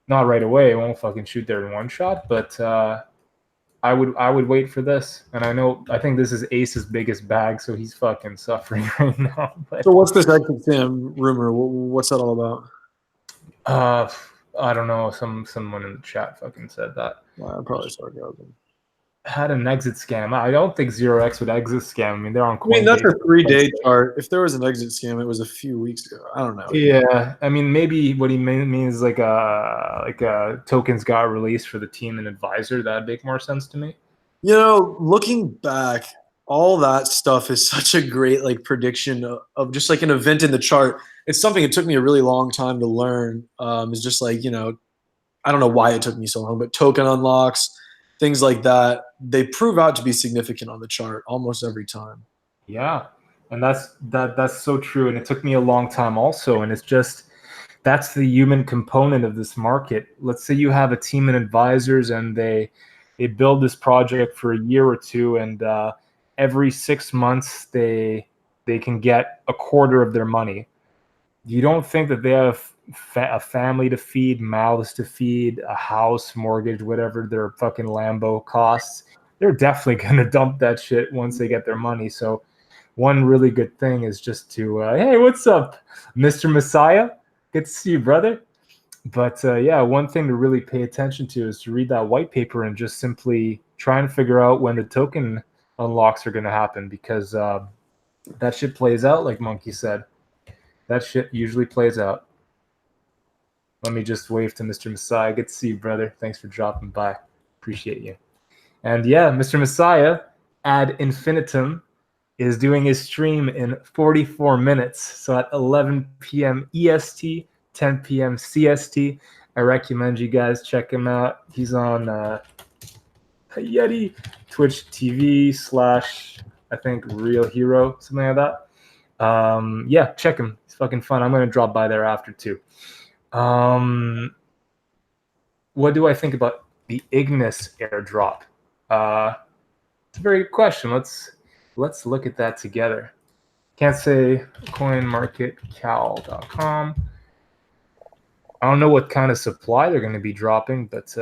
Not right away, it won't fucking shoot there in one shot, but I would wait for this. And I think this is Ace's biggest bag, so he's fucking suffering right now. But So what's this exit scam rumor? What's that all about? I don't know. Someone in the chat fucking said that. Well, I probably sarcasm. Had an exit scam. I don't think 0x would exit scam. I mean, they're on Coinbase. I mean, that's a 3-day chart. If there was an exit scam, it was a few weeks ago. I don't know. Yeah, I mean, maybe what he means like a tokens got released for the team and advisor. That'd make more sense to me. You know, looking back, all that stuff is such a great like prediction of just like an event in the chart. It's something it took me a really long time to learn. It's just like, you know, I don't know why it took me so long, but token unlocks, things like that, they prove out to be significant on the chart almost every time. Yeah, and that's so true. And it took me a long time also. And it's just that's the human component of this market. Let's say you have a team of advisors and they build this project for a year or two, and every 6 months they can get a quarter of their money. You don't think that they have a family to feed, mouths to feed, a house, mortgage, whatever their fucking Lambo costs? They're definitely going to dump that shit once they get their money. So one really good thing is just to, hey, what's up, Mr. Messiah? Good to see you, brother. But yeah, one thing to really pay attention to is to read that white paper and just simply try and figure out when the token unlocks are going to happen, because that shit plays out like Monkey said. That shit usually plays out. Let me just wave to Mr. Messiah. Good to see you, brother. Thanks for dropping by. Appreciate you. And yeah, Mr. Messiah ad infinitum is doing his stream in 44 minutes. So at 11 p.m. EST, 10 p.m. CST. I recommend you guys check him out. He's on Yeti, Twitch TV / I think Real Hero, something like that. Yeah, check him. It's fucking fun. I'm going to drop by there after too. What do I think about the Ignis airdrop? It's a very good question. Let's look at that together. Can't say coinmarketcal.com. I don't know what kind of supply they're going to be dropping, but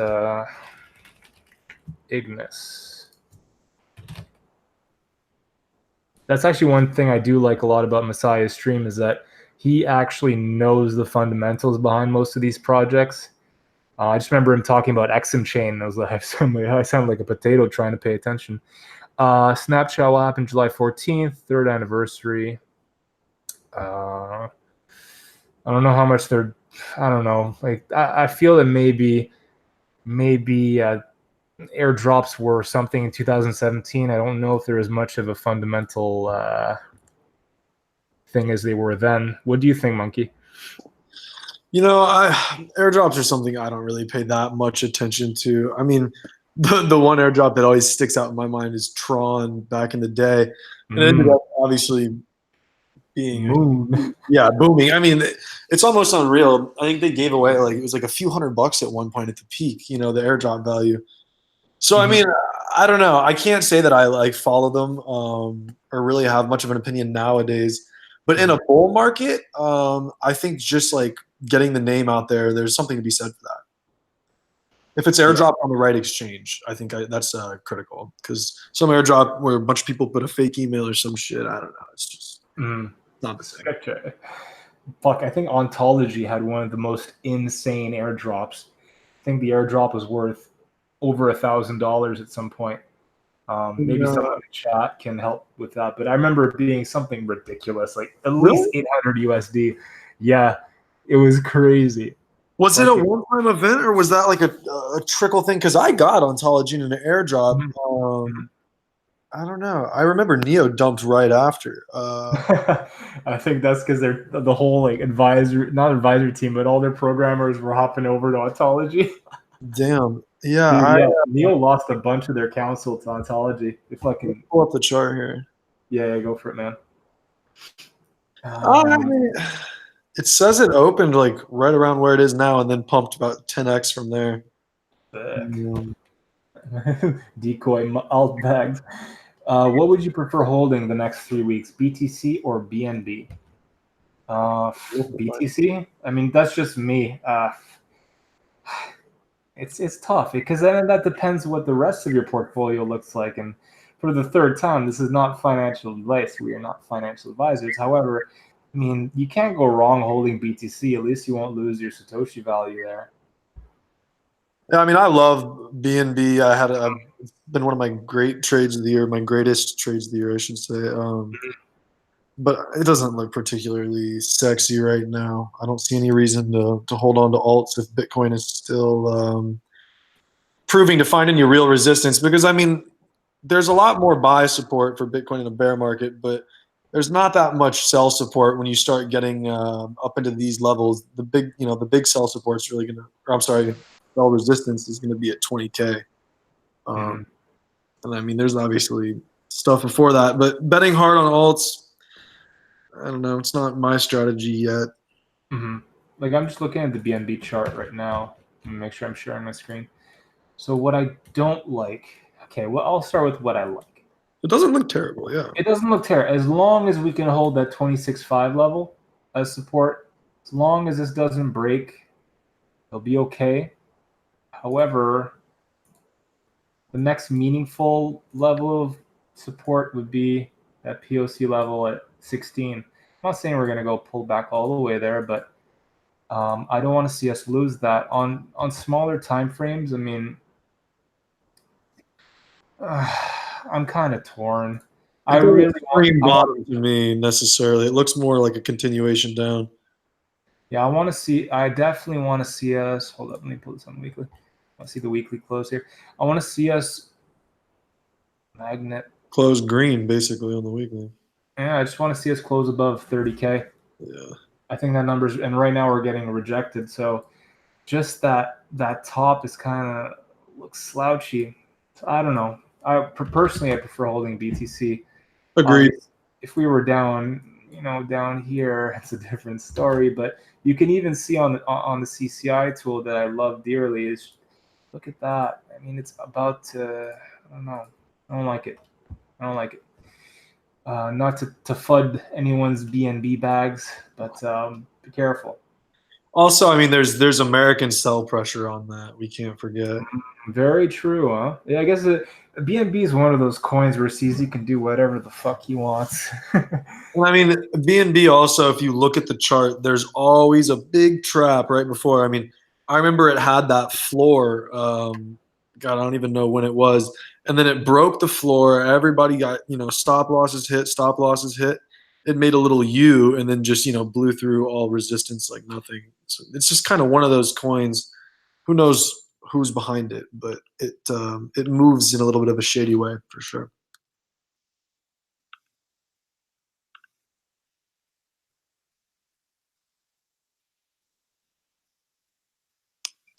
Ignis. That's actually one thing I do like a lot about Messiah's stream, is that he actually knows the fundamentals behind most of these projects. I just remember him talking about Exim Chain. I was like, I sound like a potato trying to pay attention. Snapchat will happen July 14th, 3rd anniversary. I don't know how much they're. I don't know. Like I feel that maybe airdrops were something in 2017. I don't know if there is much of a fundamental thing as they were then. What do you think, Monkey? You know, airdrops are something I don't really pay that much attention to. I mean, the one airdrop that always sticks out in my mind is Tron back in the day, and it ended up obviously being booming. I mean, it's almost unreal. I think they gave away like it was like a few $100 at one point at the peak. You know, the airdrop value. So I mean, I don't know. I can't say that I like follow them or really have much of an opinion nowadays. But in a bull market, I think just like getting the name out there, there's something to be said for that. If it's airdrop on the right exchange, I think that's critical, because some airdrop where a bunch of people put a fake email or some shit, I don't know. It's just not the same. Okay. Fuck, I think Ontology had one of the most insane airdrops. I think the airdrop was worth over $1,000 at some point. Maybe someone in the chat can help with that, but I remember it being something ridiculous, like at least 800 USD. Yeah, it was crazy. Was it a one-time event, or was that like a trickle thing? Because I got Ontology in an airdrop. I don't know. I remember Neo dumped right after. I think that's because they're the whole like not advisor team, but all their programmers were hopping over to Ontology. Damn. Yeah, Neo lost a bunch of their council to Ontology. They fucking pull up the chart here. Yeah, go for it, man. I mean, it says it opened like right around where it is now, and then pumped about 10x from there. Decoy alt bags. What would you prefer holding the next 3 weeks, BTC or BNB? BTC. I mean, that's just me. It's tough because then that depends what the rest of your portfolio looks like. And for the third time, this is not financial advice. We are not financial advisors. However, I mean, you can't go wrong holding BTC. At least you won't lose your Satoshi value there. Yeah, I mean, I love BNB. It's been one of my great trades of the year, my greatest trades of the year, I should say. But it doesn't look particularly sexy right now. I don't see any reason to hold on to alts if Bitcoin is still proving to find any real resistance. Because I mean, there's a lot more buy support for Bitcoin in a bear market, but there's not that much sell support when you start getting up into these levels. The big sell support is really gonna, or I'm sorry, sell resistance is gonna be at 20K. Mm-hmm. And I mean, there's obviously stuff before that, but betting hard on alts, I don't know. It's not my strategy yet. Mm-hmm. Like I'm just looking at the BNB chart right now. Let me make sure I'm sharing my screen. So what I don't like. Okay, well I'll start with what I like. It doesn't look terrible, yeah. It doesn't look terrible as long as we can hold that 26.5 level as support. As long as this doesn't break, it'll be okay. However, the next meaningful level of support would be that POC level at 16. I'm not saying we're going to go pull back all the way there, but I don't want to see us lose that on smaller time frames. I mean, I'm kind of torn. I It doesn't really scream want. bottom to me necessarily. It looks more like a continuation down. Yeah, I want to see. I definitely want to see us. Hold up, let me pull this on the weekly. I see the weekly close here. I want to see us magnet. Close green basically on the weekly. Yeah, I just want to see us close above 30K. Yeah. I think that number's, and right now we're getting rejected. So just that top is kind of looks slouchy. So I don't know. Personally I prefer holding BTC. Agreed. Obviously, if we were down, down here, it's a different story. But you can even see on the CCI tool that I love dearly is look at that. I mean, it's about to. I don't know. I don't like it. I don't like it. Not to FUD anyone's BNB bags, but be careful. Also, I mean, there's American sell pressure on that. We can't forget. Very true, huh? Yeah, I guess BNB is one of those coins where CZ can do whatever the fuck he wants. And I mean, BNB also, if you look at the chart, there's always a big trap right before. I mean, I remember it had that floor. God, I don't even know when it was. And then it broke the floor. Everybody got, stop losses hit, stop losses hit. It made a little U and then just, blew through all resistance like nothing. So it's just kind of one of those coins. Who knows who's behind it, but it moves in a little bit of a shady way for sure.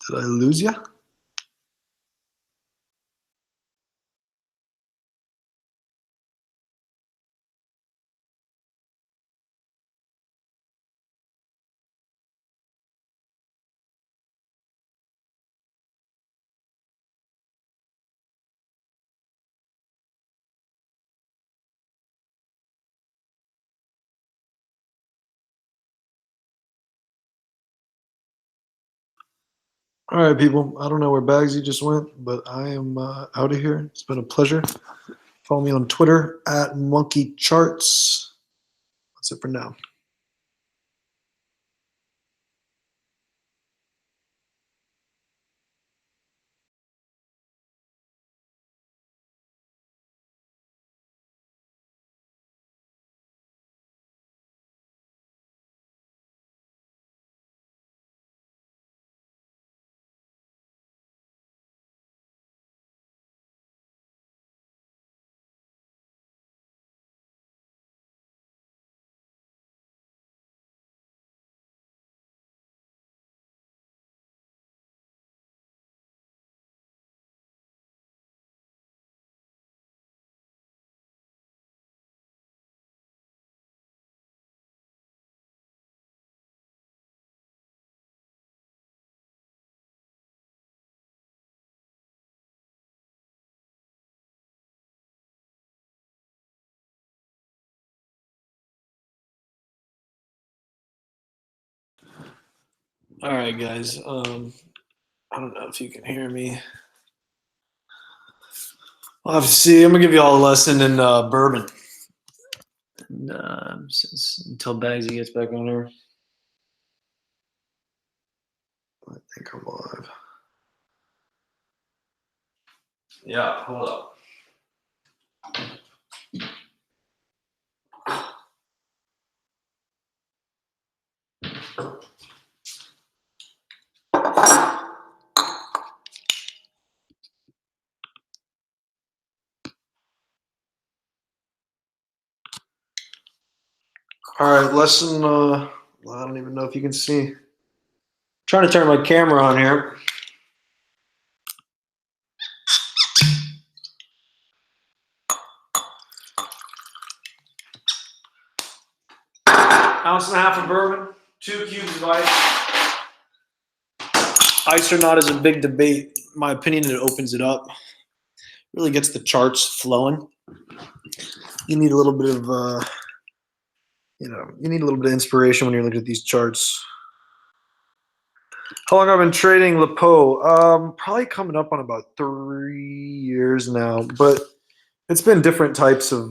Did I lose you? All right, people. I don't know where Bagsy just went, but I am out of here. It's been a pleasure. Follow me on Twitter at Monkey Charts. That's it for now. All right, guys. I don't know if you can hear me. I'll have to see. I'm gonna give you all a lesson in bourbon. And, until Bagsy gets back on here. I think I'm live. Yeah, hold up. All right, lesson. I don't even know if you can see. I'm trying to turn my camera on here. Ounce and a half of bourbon, 2 cubes of ice. Ice or not is a big debate. In my opinion, it opens it up. Really gets the charts flowing. You need a little bit of, you need a little bit of inspiration when you're looking at these charts. How long have I been trading LePo? Probably coming up on about 3 years now, but it's been different types of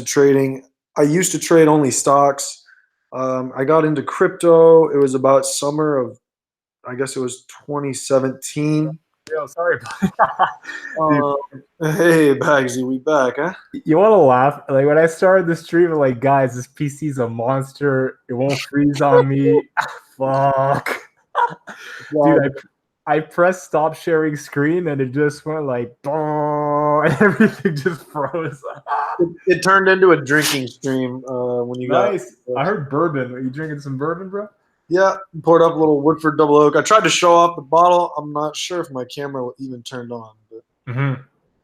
trading. I used to trade only stocks. I got into crypto. It was about summer of, I guess it was 2017. Yo, sorry. Hey, Bagsy, we back, huh? You want to laugh? Like when I started the stream, I'm like, guys, this PC's a monster. It won't freeze on me. Fuck. Dude, I pressed stop sharing screen and it just went like, and everything just froze. It turned into a drinking stream when you Nice. I heard bourbon. Are you drinking some bourbon, bro? Yeah, poured up a little Woodford Double Oak. I tried to show off the bottle. I'm not sure if my camera even turned on. But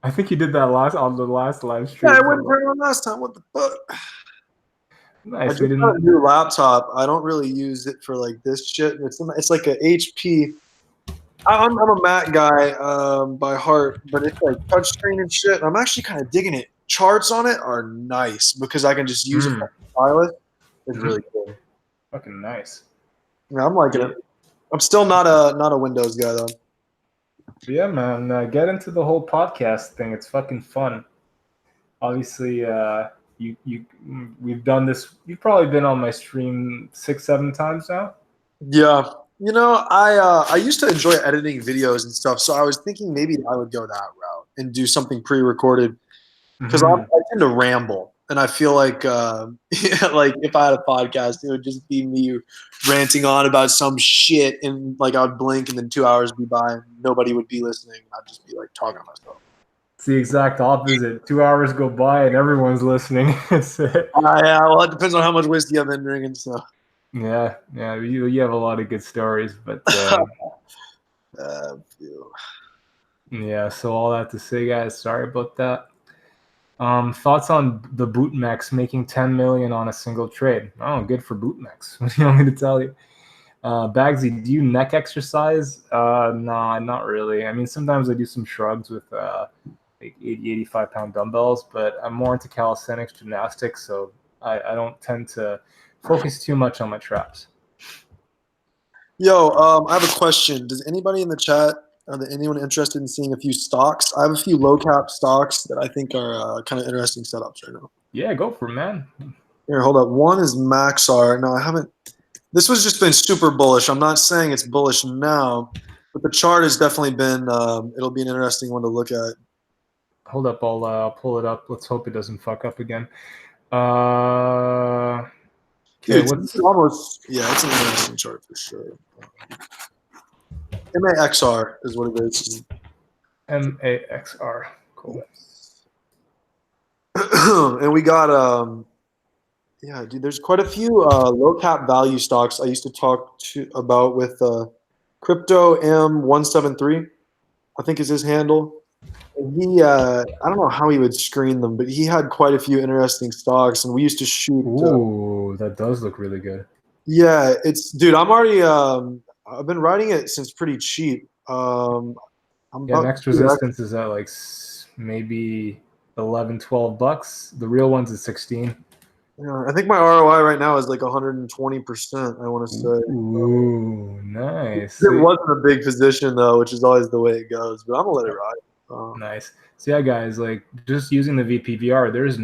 I think you did that on the last live stream. yeah, it wouldn't turn on last time. What the fuck? Nice. I just got a new laptop. I don't really use it for like this shit. It's like a HP. I'm a Mac guy by heart, but it's like touchscreen and shit. I'm actually kind of digging it. Charts on it are nice because I can just use it for stylus. It's really cool. Fucking nice. Yeah, I'm liking it. I'm still not a Windows guy though. Yeah, man. Get into the whole podcast thing. It's fucking fun. Obviously, we've done this. You've probably been on my stream 6-7 times now. Yeah, I used to enjoy editing videos and stuff, so I was thinking maybe I would go that route and do something pre-recorded because I tend to ramble, and I feel like like if I had a podcast, it would just be me ranting on about some shit, and like I'd blink, and then 2 hours would be by, and nobody would be listening. I'd just be like talking to myself. It's the exact opposite. 2 hours go by and everyone's listening. Yeah, well, it depends on how much whiskey I've been drinking. So yeah, you have a lot of good stories, but yeah. So all that to say, guys, sorry about that. Thoughts on the Bootmex making 10 million on a single trade? Oh, good for Bootmex. What do you want me to tell you? Bagsy, do you neck exercise? Nah, not really. I mean, sometimes I do some shrugs with like 80, 85 pound dumbbells, but I'm more into calisthenics, gymnastics, so I don't tend to focus too much on my traps. Yo, I have a question. Does anybody in the chat, anyone interested in seeing a few stocks? I have a few low cap stocks that I think are kind of interesting setups right now. Yeah, go for it, man. Here, hold up. One is Maxar. No, I haven't. This was just been super bullish. I'm not saying it's bullish now, but the chart has definitely been. It'll be an interesting one to look at. Hold up, I'll pull it up. Let's hope it doesn't fuck up again. Okay, it's almost it's an interesting chart for sure. MAXR is what it is. MAXR. Cool. And we got yeah, dude. There's quite a few low cap value stocks I used to talk about with Crypto M173. I think is his handle. And he, I don't know how he would screen them, but he had quite a few interesting stocks, and we used to shoot. Ooh, that does look really good. Yeah, dude. I'm already. I've been writing it since pretty cheap. Next resistance is at like maybe $11-$12. The real one's at 16. Yeah, I think my ROI right now is like 120%. I want to say. Ooh, nice. It wasn't a big position though, which is always the way it goes. But I'm gonna let it ride. Nice. So yeah, guys, like just using the VPVR, there's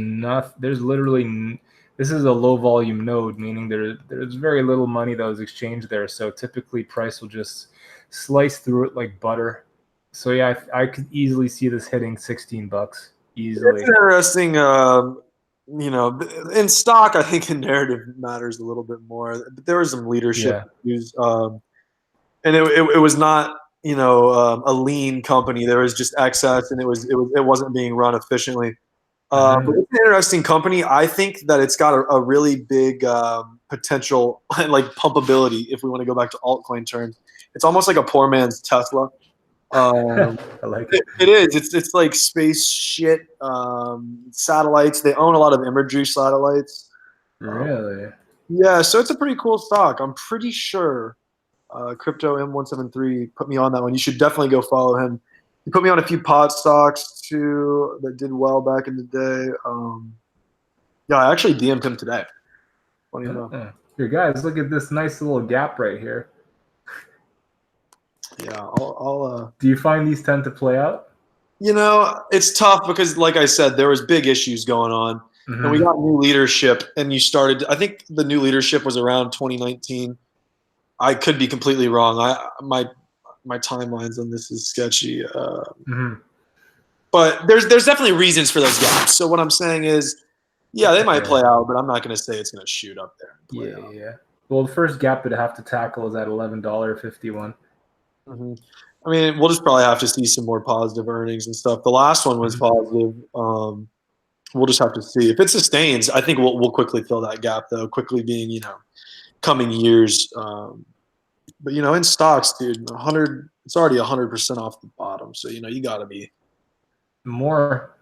literally this is a low volume node, meaning there's very little money that was exchanged there. So typically price will just slice through it like butter. So yeah, I could easily see this hitting $16 It's easily. interesting. In stock, I think the narrative matters a little bit more. But there was some leadership Yeah. issues, and it was not a lean company. There was just excess, and it wasn't being run efficiently. But it's an interesting company. I think that it's got a really big potential, like pumpability. If we want to go back to altcoin terms, it's almost like a poor man's Tesla. I like it. It is. It's like space shit. Satellites. They own a lot of imagery satellites. Really? Yeah, so it's a pretty cool stock. I'm pretty sure Crypto M173 put me on that one. You should definitely go follow him. He put me on a few pod stocks too that did well back in the day. Yeah, I actually DM'd him today. Funny enough. Here, guys, look at this nice little gap right here. Yeah, I'll Do you find these tend to play out? it's tough because, like I said, there was big issues going on, and we got new leadership. And you started. I think the new leadership was around 2019. I could be completely wrong. My timelines on this is sketchy. But there's definitely reasons for those gaps. So what I'm saying is, yeah, they might play out, but I'm not going to say it's going to shoot up there and play out. Yeah. Well, the first gap it'd have to tackle is at $11.51. I mean, we'll just probably have to see some more positive earnings and stuff. The last one was positive. We'll just have to see if it sustains. I think we'll quickly fill that gap, though. Quickly being coming years. But in stocks, dude, 100. It's already 100% off the bottom. So you got to be more.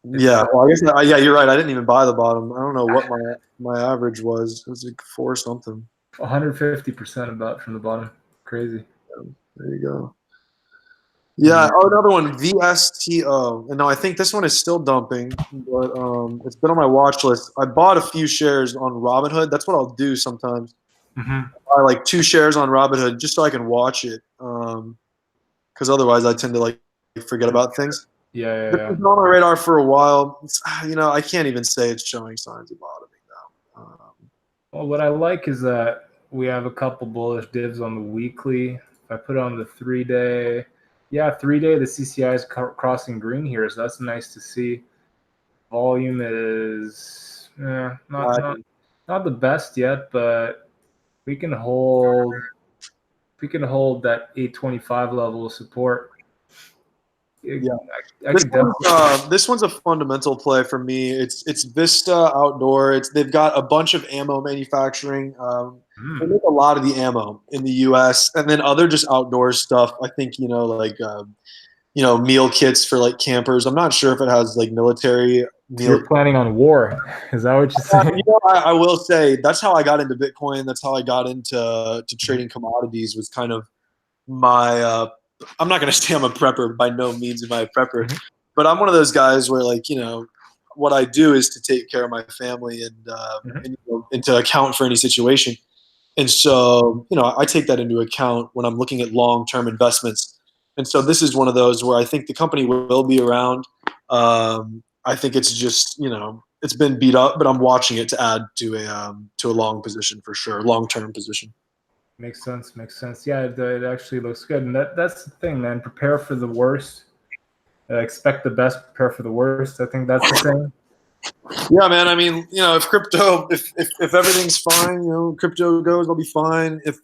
Yeah, well, I guess yeah, you're right. I didn't even buy the bottom. I don't know what my average was. It was like 4 something. 150% about from the bottom. Crazy. Yeah, there you go. Yeah. Oh, another one, VSTO. And no, I think this one is still dumping, but it's been on my watch list. I bought a few shares on Robinhood. That's what I'll do sometimes. I buy like 2 shares on Robinhood just so I can watch it. Because otherwise, I tend to like forget about things. Yeah. It's been on my radar for a while. I can't even say it's showing signs of bottoming now. Well, what I like is that we have a couple bullish divs on the weekly. If I put on the 3-day, 3-day, the CCI is crossing green here, so that's nice to see. Volume is not the best yet, but we can hold that 825 level of support. Yeah, this one's a fundamental play for me. It's Vista Outdoor. They've got a bunch of ammo manufacturing. They make a lot of the ammo in the U.S. and then other just outdoor stuff. I think meal kits for like campers. I'm not sure if it has like military. You're planning on war? Is that what you're saying? I will say that's how I got into Bitcoin. That's how I got into trading commodities. Was kind of my I'm not going to say I'm a prepper. By no means am I a prepper. But I'm one of those guys where, what I do is to take care of my family and to account for any situation. And so, I take that into account when I'm looking at long-term investments. And so this is one of those where I think the company will be around. I think it's just, it's been beat up, but I'm watching it to add to a long position for sure, long-term position. Makes sense. Yeah, it actually looks good. And that's the thing, man. Prepare for the worst. Expect the best, prepare for the worst. I think that's the thing. Yeah, man. I mean, if crypto, if everything's fine, crypto goes, I'll be fine. If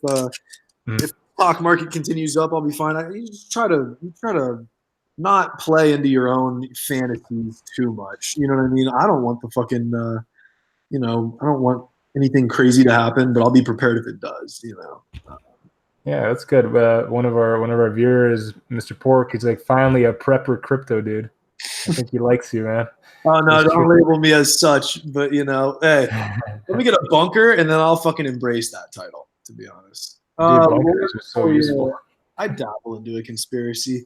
if stock market continues up, I'll be fine. You just try to not play into your own fantasies too much. You know what I mean? I don't want the fucking, I don't want anything crazy to happen, but I'll be prepared if it does. Yeah, that's good. One of our viewers, Mr. Pork, he's like, finally a prepper crypto dude. I think he likes you, man. Oh no, don't label me as such. But hey, let me get a bunker, and then I'll fucking embrace that title. To be honest, bunkers are so useful. I dabble into a conspiracy.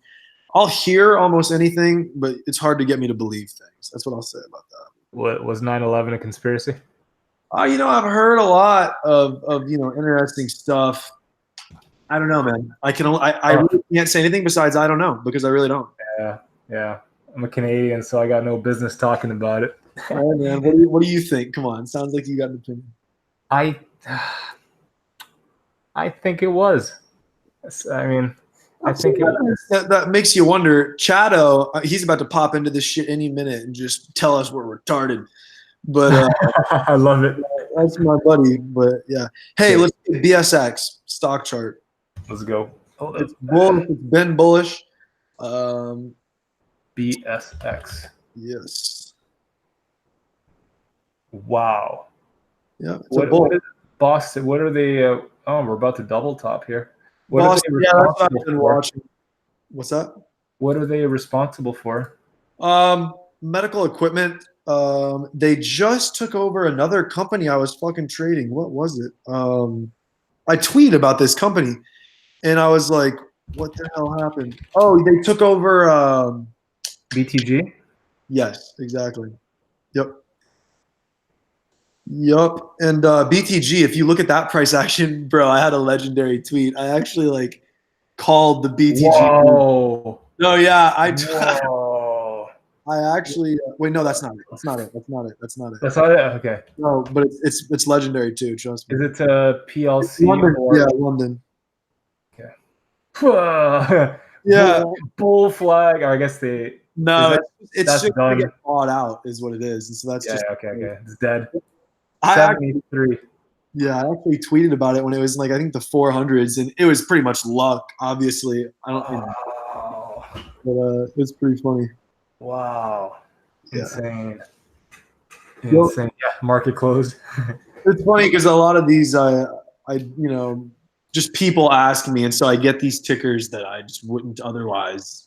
I'll hear almost anything, but it's hard to get me to believe things. That's what I'll say about that. What was 9/11 a conspiracy? I've heard a lot of interesting stuff. I don't know, man. I really can't say anything besides I don't know, because I really don't. Yeah. I'm a Canadian, so I got no business talking about it. All right, man. What do you think? Come on, sounds like you got an opinion. I think it was. I mean, I think that makes you wonder. Chato, he's about to pop into this shit any minute and just tell us we're retarded. But I love it. that's my buddy. But yeah, hey, let's get BSX stock chart. Let's go. It's bullish. It's been bullish. BSX. Yes. Wow. Yeah. What is Boston? What are they? Oh, we're about to double top here. What Boston, are they that's what I've responsible been for? watching. What's that? What are they responsible for? Medical equipment. They just took over another company I was fucking trading. What was it? I tweeted about this company, and I was like, "What the hell happened?" Oh, they took over. BTG? Yes, exactly. Yep. And BTG, if you look at that price action, bro, I had a legendary tweet. I actually like called the BTG. Whoa. No, yeah, Whoa. I actually wait. No, that's not it. That's not it. That's not it. Okay. No, but it's legendary too. Trust me. Is it PLC? London. Or... Yeah, London. Okay. Yeah. Bull flag. Or I guess they. No, it's that's just done. to get bought out is what it is, and so that's just okay. It's dead. I 73. actually tweeted about it when it was like I think the 400s, and it was pretty much luck. Obviously, I don't. Wow. But it's pretty funny. Wow. Yeah. Insane. Yeah. Market closed. It's funny because a lot of these, just people ask me, and so I get these tickers that I just wouldn't otherwise,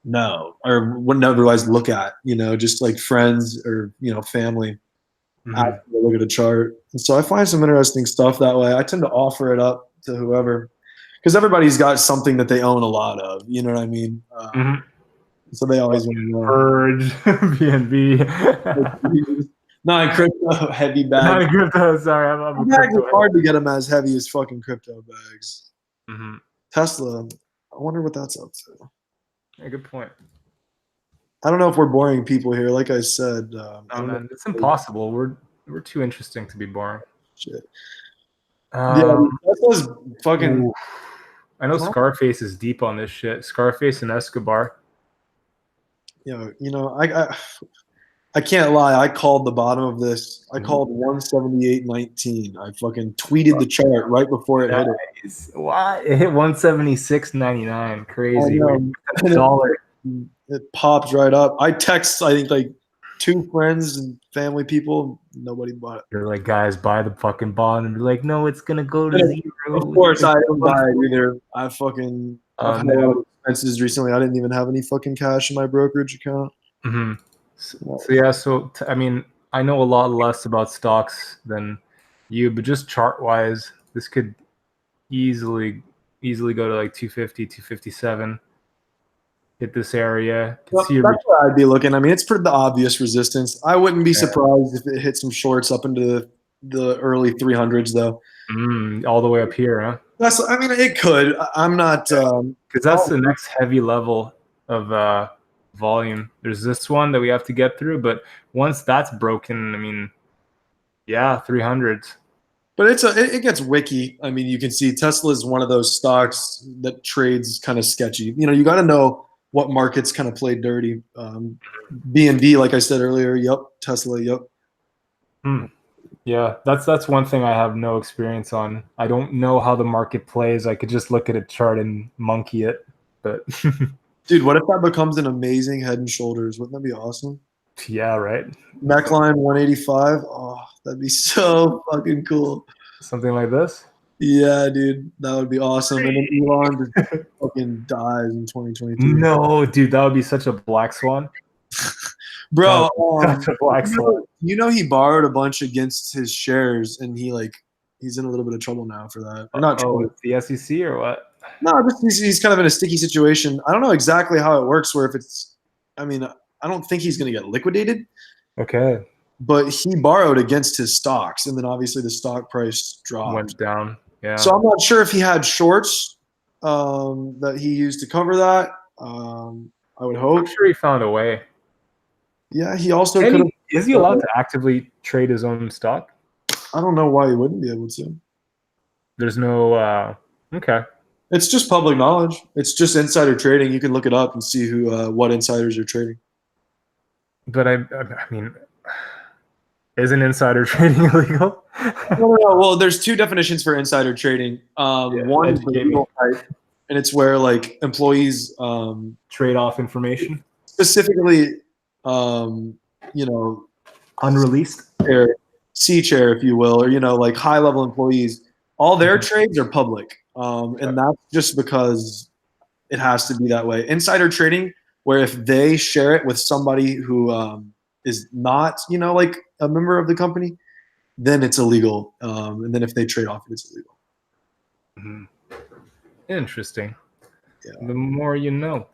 know or wouldn't otherwise look at, just like friends or family. Ask me to look at a chart, and so I find some interesting stuff that way. I tend to offer it up to whoever, because everybody's got something that they own a lot of. You know what I mean? So they always want to know. Purge, BNB. Not crypto heavy bags. Not crypto. Sorry, I'm bags are hard to get them as heavy as fucking crypto bags. Tesla, I wonder what that's up to. Yeah, good point. I don't know if we're boring people here. Like I said, man, it's impossible. We're too interesting to be boring. Shit. Tesla's fucking. Ooh. I know Scarface is deep on this shit. Scarface and Escobar. I can't lie. I called the bottom of this. I called 178.19. I fucking tweeted the chart right before it hit it. Why? It hit 176.99. Crazy. $1. It popped right up. I text, I think, like 2 friends and family people. Nobody bought it. You're like, guys, buy the fucking bond. And they're like, no, it's going to go to 0. Of course, I didn't buy it either. I've had a lot of expenses recently. I didn't even have any fucking cash in my brokerage account. So I mean, I know a lot less about stocks than you, but just chart wise, this could easily go to like 250, 257. Hit this area. That's where I'd be looking. I mean, it's pretty the obvious resistance. I wouldn't be surprised if it hit some shorts up into the early 300s, though. All the way up here, huh? It could. I'm not because that's the next heavy level of volume. There's this one that we have to get through, but once that's broken, 300s. But it gets wicky. I mean, you can see Tesla is one of those stocks that trades kind of sketchy. You got to know what markets kind of play dirty. BNB, like I said earlier, yep. Tesla, yep. Yeah, that's one thing I have no experience on. I don't know how the market plays. I could just look at a chart and monkey it, but dude, what if that becomes an amazing Head and Shoulders? Wouldn't that be awesome? Yeah, right. Neckline 185. Oh, that'd be so fucking cool. Something like this? Yeah, dude, that would be awesome. And then Elon just fucking dies in 2022. No, dude, that would be such a black swan. Bro, such a black swan. He borrowed a bunch against his shares, and he's in a little bit of trouble now for that. Not trouble. The SEC or what? No, he's kind of in a sticky situation. I don't know exactly how it works. Where if it's, I don't think he's going to get liquidated. Okay. But he borrowed against his stocks, and then obviously the stock price dropped. Went down. Yeah. So I'm not sure if he had shorts that he used to cover that. I would hope. I'm sure he found a way. Yeah, he also could have. Is he allowed to actively trade his own stock? I don't know why he wouldn't be able to. There's no. Okay. It's just public knowledge. It's just insider trading. You can look it up and see who what insiders are trading. But I mean, isn't insider trading illegal? No. Well, there's two definitions for insider trading. One is the legal type, and it's where like employees trade off information, specifically, you know, unreleased C chair, if you will, or like high level employees. All their trades are public, and that's just because it has to be that way. Insider trading, where if they share it with somebody who is not, like a member of the company, then it's illegal. And then if they trade off it, it's illegal. Mm-hmm. Interesting. Yeah. The more you know.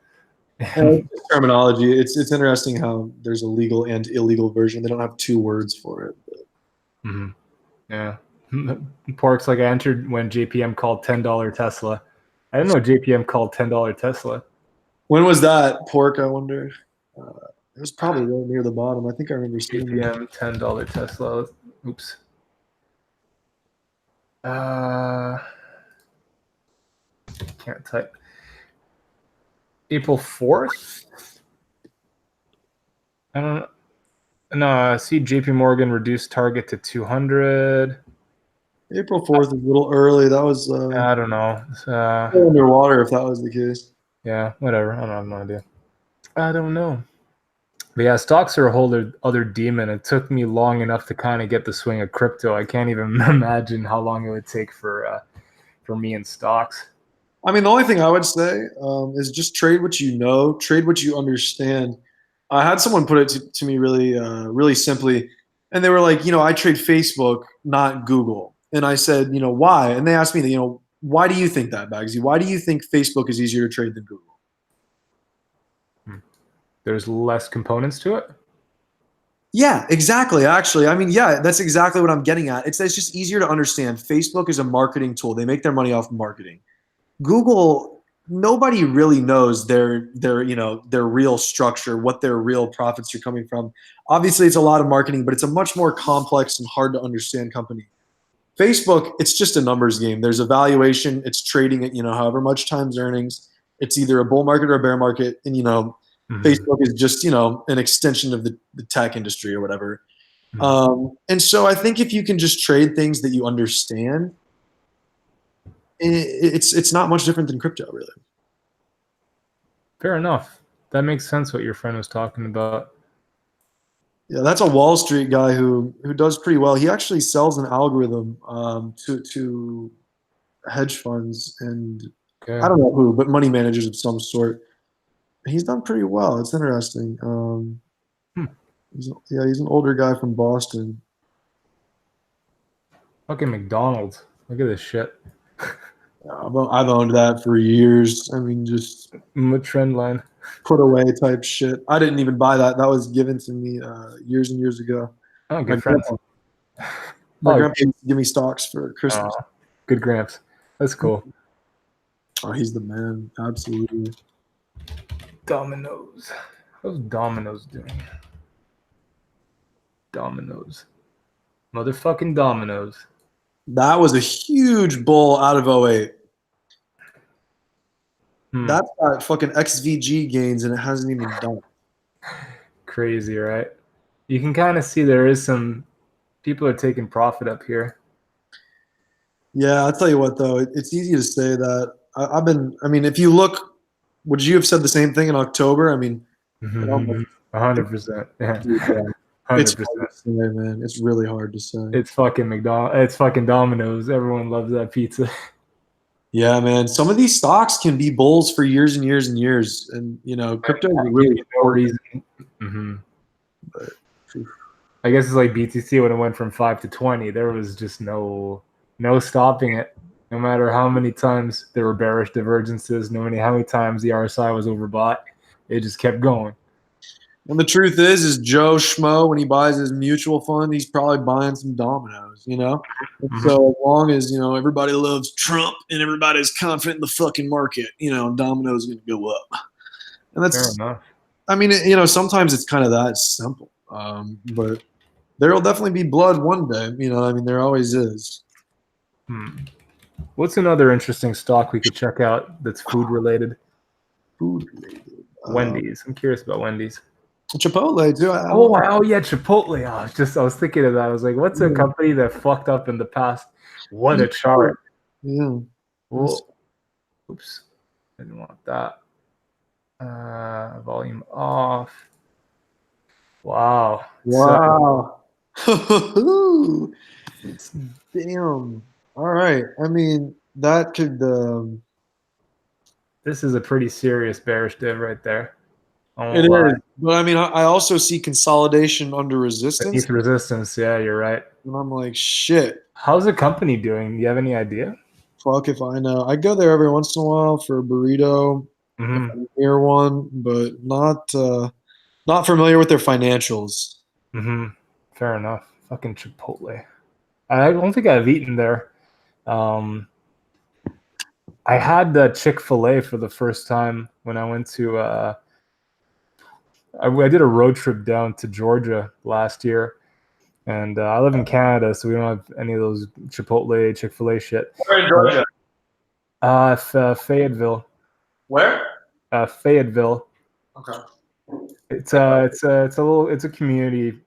Terminology. It's interesting how there's a legal and illegal version. They don't have two words for it. Mm-hmm. Yeah. Pork's like I entered when JPM called $10 Tesla. I didn't know JPM called $10 Tesla. When was that, Pork? I wonder. It was probably right near the bottom. I think I remember seeing JPM $10 Tesla. Oops. Can't type. April 4th? I don't know. No, I see JP Morgan reduced target to 200. April 4th is a little early. That was I don't know. Underwater if that was the case. Yeah, whatever. I don't have no idea. I don't know. But yeah, stocks are a whole other demon. It took me long enough to kind of get the swing of crypto. I can't even imagine how long it would take for me in stocks. I mean, the only thing I would say is just trade what you know, trade what you understand. I had someone put it to me really simply, and they were like, I trade Facebook, not Google. And I said, why? And they asked me, why do you think that, Bagsy? Why do you think Facebook is easier to trade than Google? There's less components to it? Yeah, exactly. Actually, I mean, yeah, that's exactly what I'm getting at. It's just easier to understand. Facebook is a marketing tool. They make their money off marketing. Google, nobody really knows their real structure, what their real profits are coming from. Obviously, it's a lot of marketing, but it's a much more complex and hard to understand company. Facebook, it's just a numbers game. There's a valuation. It's trading at however much times earnings. It's either a bull market or a bear market, and Facebook is just an extension of the tech industry or whatever. And so I think if you can just trade things that you understand, it's not much different than crypto, really. Fair enough. That makes sense what your friend was talking about. Yeah, that's a Wall Street guy who does pretty well. He actually sells an algorithm to hedge funds and I don't know who, but money managers of some sort. He's done pretty well. It's interesting. He's an older guy from Boston. Fucking McDonald's. Look at this shit. I've owned that for years. I mean, just trend line. Put away type shit. I didn't even buy that. That was given to me years and years ago. Oh, good friends. My grandpa used to give me stocks for Christmas. Good gramps. That's cool. Oh, he's the man. Absolutely. Dominoes. How's Dominoes doing? Dominoes. Motherfucking Dominoes. That was a huge bull out of 08. That's got fucking XVG gains and it hasn't even done. Crazy, right? You can kind of see there is some people are taking profit up here. Yeah, I'll tell you what though, it's easy to say that. If you look, would you have said the same thing in October? I mean, 100%. Yeah. 100%. It's hard to say, man. It's really hard to say. It's fucking It's fucking Domino's. Everyone loves that pizza. Yeah, man. Some of these stocks can be bulls for years and years and years, and crypto is really no reason. But I guess it's like BTC when it went from 5 to 20. There was just no stopping it. No matter how many times there were bearish divergences, no matter how many times the RSI was overbought, it just kept going. And the truth is Joe Schmo, when he buys his mutual fund, he's probably buying some dominoes, you know? And so as long as, you know, everybody loves Trump and everybody's confident in the fucking market, you know, dominoes going to go up. And Fair that's, enough. I mean, you know, sometimes it's kind of that simple. But there will definitely be blood one day, you know, I mean, there always is. What's another interesting stock we could check out that's food related? Food related. Wendy's. I'm curious about Wendy's. Chipotle too. Oh yeah, Chipotle. I was thinking of that. I was like, what's a company that fucked up in the past? What a chart. Yeah. Whoa. Oops. Didn't want that. Volume off. Wow. Wow. Damn. All right. I mean, that could. This is a pretty serious bearish div right there. It is. But I mean, I also see consolidation under resistance. Beneath resistance. Yeah, you're right. And I'm like, shit. How's the company doing? Do you have any idea? Fuck if I know. I go there every once in a while for a burrito, if I'm near one, but not familiar with their financials. Fair enough. Fucking Chipotle. I don't think I've eaten there. I had the Chick-fil-A for the first time when I went to. I did a road trip down to Georgia last year, and I live in Canada, so we don't have any of those Chipotle, Chick-fil-A shit. Where in Georgia? Fayetteville. Where? Fayetteville. Okay. It's a community.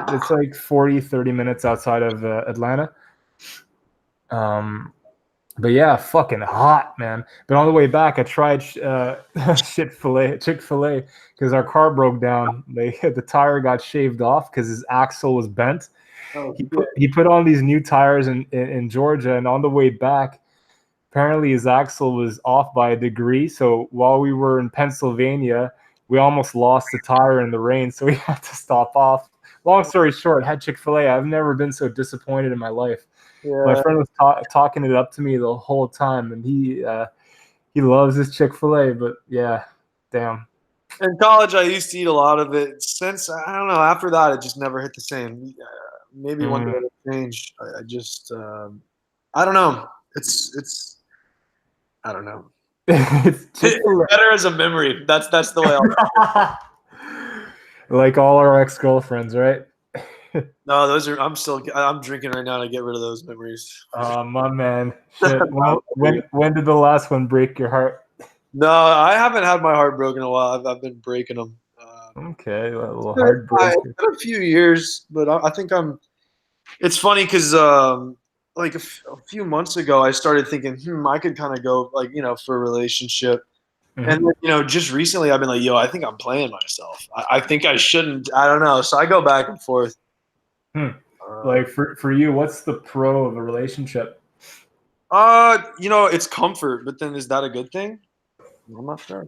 It's like 40-30 minutes outside of Atlanta. But yeah, fucking hot, man. But on the way back, I tried Chick-fil-A because our car broke down. The tire got shaved off because his axle was bent. Oh, He put on these new tires in Georgia, and on the way back, apparently his axle was off by a degree. So while we were in Pennsylvania, we almost lost the tire in the rain, so we had to stop off. Long story short, I had Chick-fil-A. I've never been so disappointed in my life. yeah. My friend was talking it up to me the whole time, and he loves his Chick-fil-A. But yeah, damn. In college, I used to eat a lot of it. Since I don't know, after that, it just never hit the same. Maybe one day it'll change. I just I don't know. It's I don't know. It's better as a memory. That's the way I'll. Like all our ex-girlfriends, right? No, those are. I'm drinking right now to get rid of those memories. Oh, my man. Shit. Well, when did the last one break your heart? No, I haven't had my heart broken in a while. I've been breaking them. Okay, a little heartbreak. It's been a few years, but I think I'm. It's funny because like a few months ago, I started thinking, I could kind of go like for a relationship. And then, just recently I've been like, I think I'm playing myself. I think I shouldn't. I don't know. So I go back and forth. Like for you, what's the pro of a relationship? It's comfort, but then is that a good thing? I'm not sure.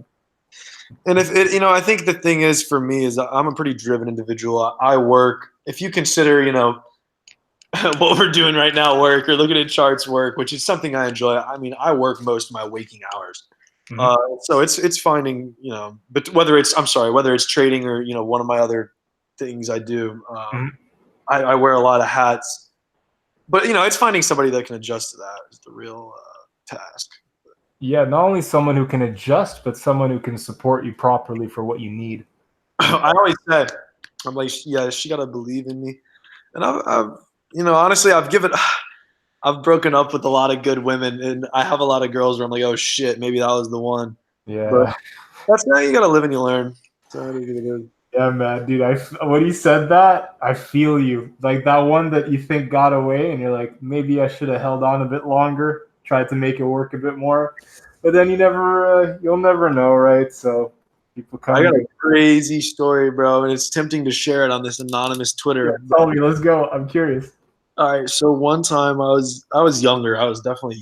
And if it, I think the thing is for me is I'm a pretty driven individual. I work. If you consider, what we're doing right now, work, or looking at charts, work, which is something I enjoy. I mean, I work most of my waking hours. So it's finding, but whether it's trading or, one of my other things I do, I wear a lot of hats, but it's finding somebody that can adjust to that is the real task. Yeah. Not only someone who can adjust, but someone who can support you properly for what you need. I always said, I'm like, yeah, she got to believe in me. And I've honestly, I've broken up with a lot of good women, and I have a lot of girls where I'm like, oh shit, maybe that was the one. Yeah. But that's how you gotta live and you learn. Yeah, man, dude. When you said that, I feel you. Like that one that you think got away, and you're like, maybe I should have held on a bit longer, tried to make it work a bit more, but then you'll never know, right? So people come. I got a crazy story, bro, and it's tempting to share it on this anonymous Twitter. Yeah, tell me, let's go. I'm curious. All right, so one time I was younger. I was definitely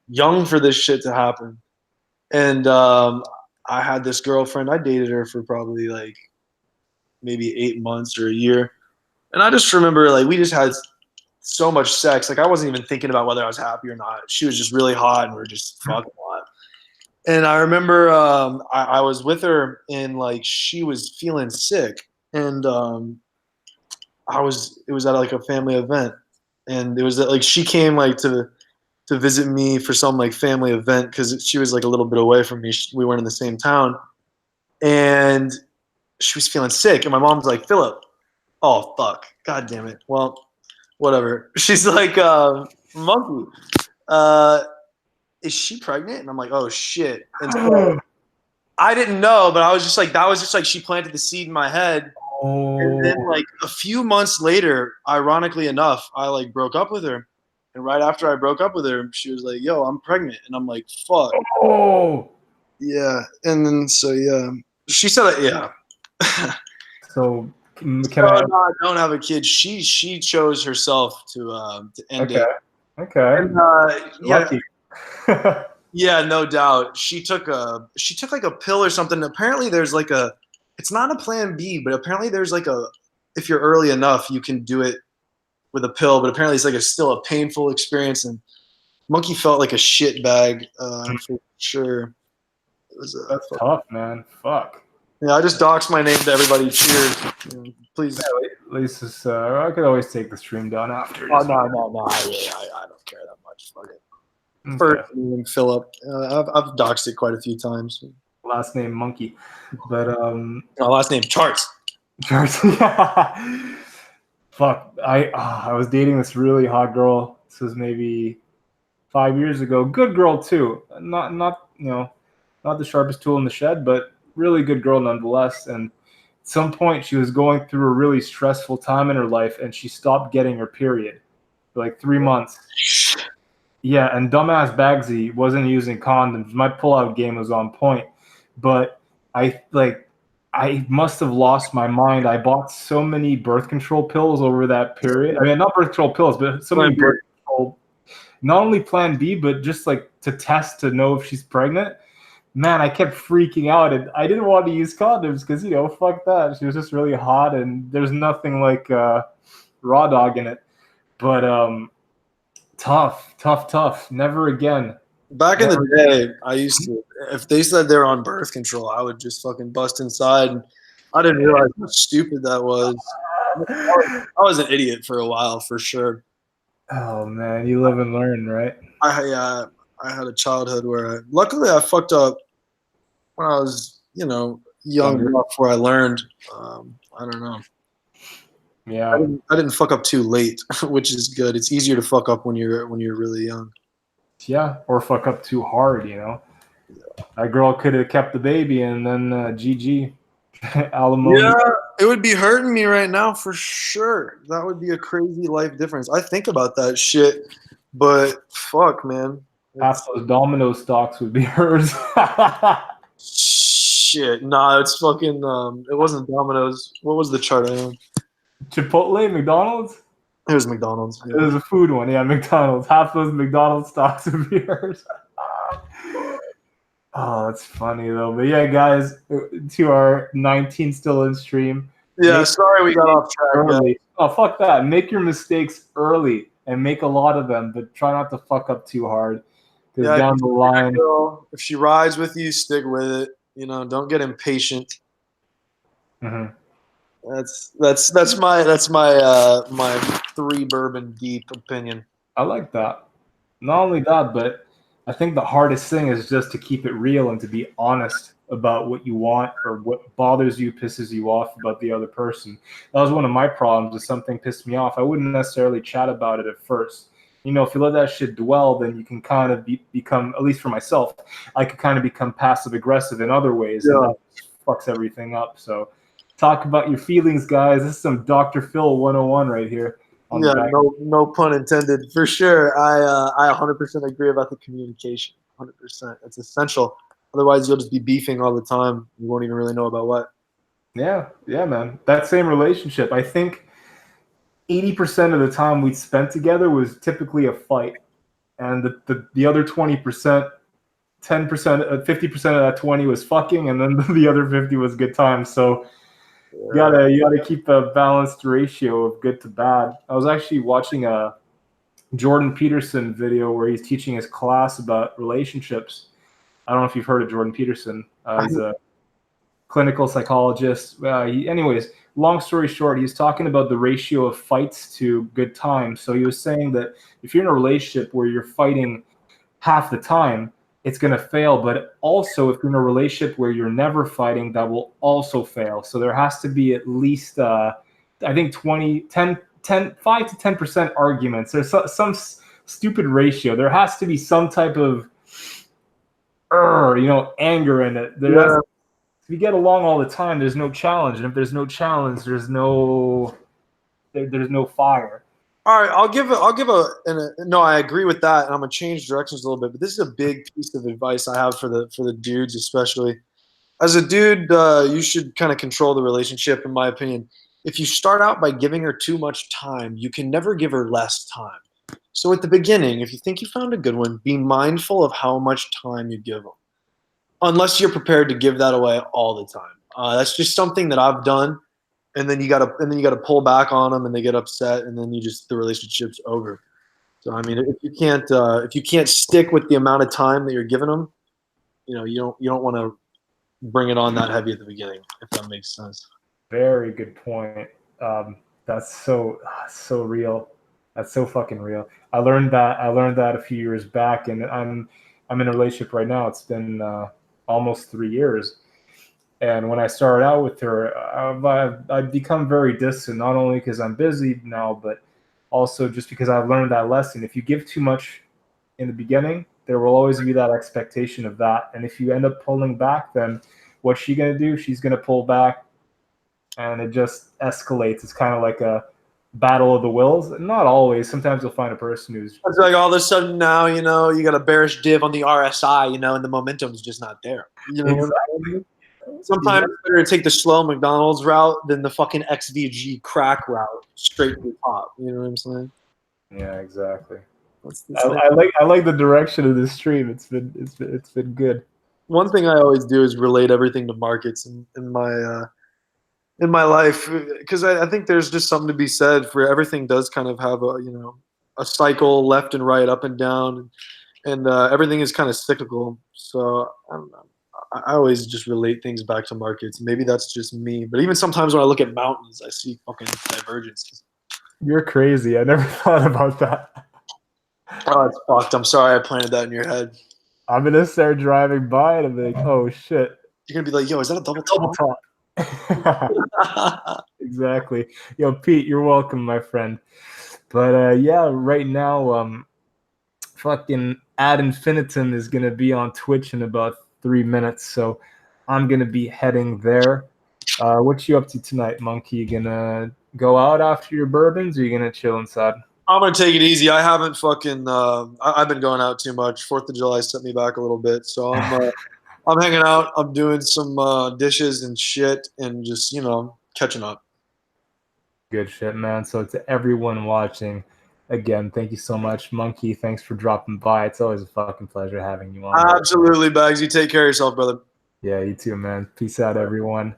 young for this shit to happen, and I had this girlfriend. I dated her for probably like maybe 8 months or a year, and I just remember like we just had so much sex. Like I wasn't even thinking about whether I was happy or not. She was just really hot, and we were just fucking a lot. And I remember I was with her, and like she was feeling sick, and it was at like a family event, and it was that like she came like to visit me for some like family event because she was like a little bit away from me. We weren't in the same town, and she was feeling sick, and my mom's like, Philip, oh fuck, god damn it. Well, whatever. She's like, Monkey, is she pregnant? And I'm like, oh shit. And so I didn't know, but I was just like, that was just like she planted the seed in my head. And then like a few months later, ironically enough, I like broke up with her. And right after I broke up with her, she was like, yo, I'm pregnant. And I'm like, fuck. Oh. Yeah. And then so yeah. She said that, yeah. So can No, I? I don't have a kid. She chose herself to end it. Okay. And yeah. Lucky. Yeah, no doubt. She took like a pill or something. Apparently there's like it's not a plan B, but apparently there's like if you're early enough, you can do it with a pill, but apparently it's like still a painful experience, and Monkey felt like a shit bag, for sure. It was That's tough, man. Fuck. Yeah, I just doxed my name to everybody. Cheers. Please. Yeah, at least it's, I could always take the stream down after. Oh, no. I don't care that much. Fuck it. Okay. First name, Philip. I've doxed it quite a few times. Last name Monkey, but last name Charts. Charts. Fuck. I was dating this really hot girl. This was maybe 5 years ago. Good girl too. Not not the sharpest tool in the shed, but really good girl nonetheless. And at some point, she was going through a really stressful time in her life, and she stopped getting her period for like 3 months. Yeah, and dumbass Bagsy wasn't using condoms. My pullout game was on point, but I must have lost my mind. I bought so many birth control pills over that period. I mean, not birth control pills, but so many birth control. Not only Plan B, but just like to test to know if she's pregnant. Man, I kept freaking out, and I didn't want to use condoms because fuck that. She was just really hot, and there's nothing like raw dog in it. But tough. Never again. Back in the day, I used to, if they said they're on birth control, I would just fucking bust inside. And I didn't realize how stupid that was. I was an idiot for a while, for sure. Oh man, you live and learn, right? I had a childhood where luckily I fucked up when I was, young before I learned. I don't know. Yeah, I didn't fuck up too late, which is good. It's easier to fuck up when you're really young. Yeah, or fuck up too hard, That girl could have kept the baby, and then GG, alimony. Yeah, it would be hurting me right now for sure. That would be a crazy life difference. I think about that shit, but fuck, man. Half those domino stocks would be hers. Shit, nah, it's fucking. It wasn't Domino's. What was the chart I owned? Chipotle, McDonald's. It was McDonald's. Yeah. It was a food one, yeah. McDonald's. Half those McDonald's stocks would be hers. Oh, that's funny though. But yeah, guys, to our 19 still in stream. Yeah, sorry we got off track. Early. Oh, fuck that. Make your mistakes early and make a lot of them, but try not to fuck up too hard. Because down the line, if she rides with you, stick with it. Don't get impatient. Mm-hmm. That's my 3 bourbon deep opinion. I like that. Not only that, but I think the hardest thing is just to keep it real and to be honest about what you want or what bothers you, pisses you off about the other person. That was one of my problems. If something pissed me off, I wouldn't necessarily chat about it at first. If you let that shit dwell, then you can kind of become, at least for myself, I could kind of become passive aggressive in other ways. Yeah. And that fucks everything up. So talk about your feelings, guys. This is some Dr. Phil 101 right here. Yeah, no pun intended. For sure. I 100% agree about the communication. 100%. It's essential. Otherwise, you'll just be beefing all the time. You won't even really know about what. Yeah, man. That same relationship, I think 80% of the time we spent together was typically a fight. And the other 20%, 10%, 50% of that 20 was fucking, and then the other 50 was good times. So you gotta keep a balanced ratio of good to bad. I was actually watching a Jordan Peterson video where he's teaching his class about relationships. I don't know if you've heard of Jordan Peterson. He's a clinical psychologist. Anyways, long story short, he's talking about the ratio of fights to good times. So he was saying that if you're in a relationship where you're fighting half the time, it's going to fail. But also, if you're in a relationship where you're never fighting, that will also fail. So there has to be at least, I think, 5 to 10% arguments. There's some stupid ratio. There has to be some type of, anger in it. If you get along all the time, there's no challenge. And if there's no challenge, there's no fire. All right, no, I agree with that, and I'm gonna change directions a little bit. But this is a big piece of advice I have for the dudes, especially. As a dude, you should kind of control the relationship, in my opinion. If you start out by giving her too much time, you can never give her less time. So at the beginning, if you think you found a good one, be mindful of how much time you give them, unless you're prepared to give that away all the time. That's just something that I've done. And then you gotta pull back on them, and they get upset, and then the relationship's over. So I mean, if you can't stick with the amount of time that you're giving them, you don't want to bring it on that heavy at the beginning, if that makes sense. Very good point. That's so real. That's so fucking real. I learned that a few years back, and I'm in a relationship right now. It's been almost 3 years. And when I started out with her, I've become very distant, not only because I'm busy now, but also just because I've learned that lesson. If you give too much in the beginning, there will always be that expectation of that. And if you end up pulling back, then what's she going to do? She's going to pull back, and it just escalates. It's kind of like a battle of the wills. Not always. Sometimes you'll find a person who's... It's like all of a sudden now, you got a bearish div on the RSI, and the momentum's just not there. Exactly. Sometimes it's better to take the slow McDonald's route than the fucking XVG crack route straight to the top. You know what I'm saying? Yeah, exactly. I like the direction of this stream. It's been good. One thing I always do is relate everything to markets in my life, because I think there's just something to be said for everything does kind of have a cycle, left and right, up and down, and everything is kind of cyclical. So I don't know. I always just relate things back to markets. Maybe that's just me, but even sometimes when I look at mountains, I see fucking divergence. You're crazy. I never thought about that. Oh, it's fucked. I'm sorry I planted that in your head. I'm gonna start driving by and I'm like, oh shit. You're gonna be like, yo, is that a double top? Exactly. Yo, Pete, you're welcome, my friend. But yeah, right now, fucking Ad Infinitum is gonna be on Twitch in about 3 minutes, so I'm gonna be heading there. What you up to tonight, Monkey? You gonna go out after your bourbons, or you gonna chill inside? I'm gonna take it easy. I haven't fucking. I've been going out too much. 4th of July set me back a little bit, so I'm hanging out. I'm doing some dishes and shit, and just catching up. Good shit, man. So to everyone watching, again, thank you so much, Monkey. Thanks for dropping by. It's always a fucking pleasure having you on. Absolutely, Bags. You take care of yourself, brother. Yeah, you too, man. Peace out, everyone.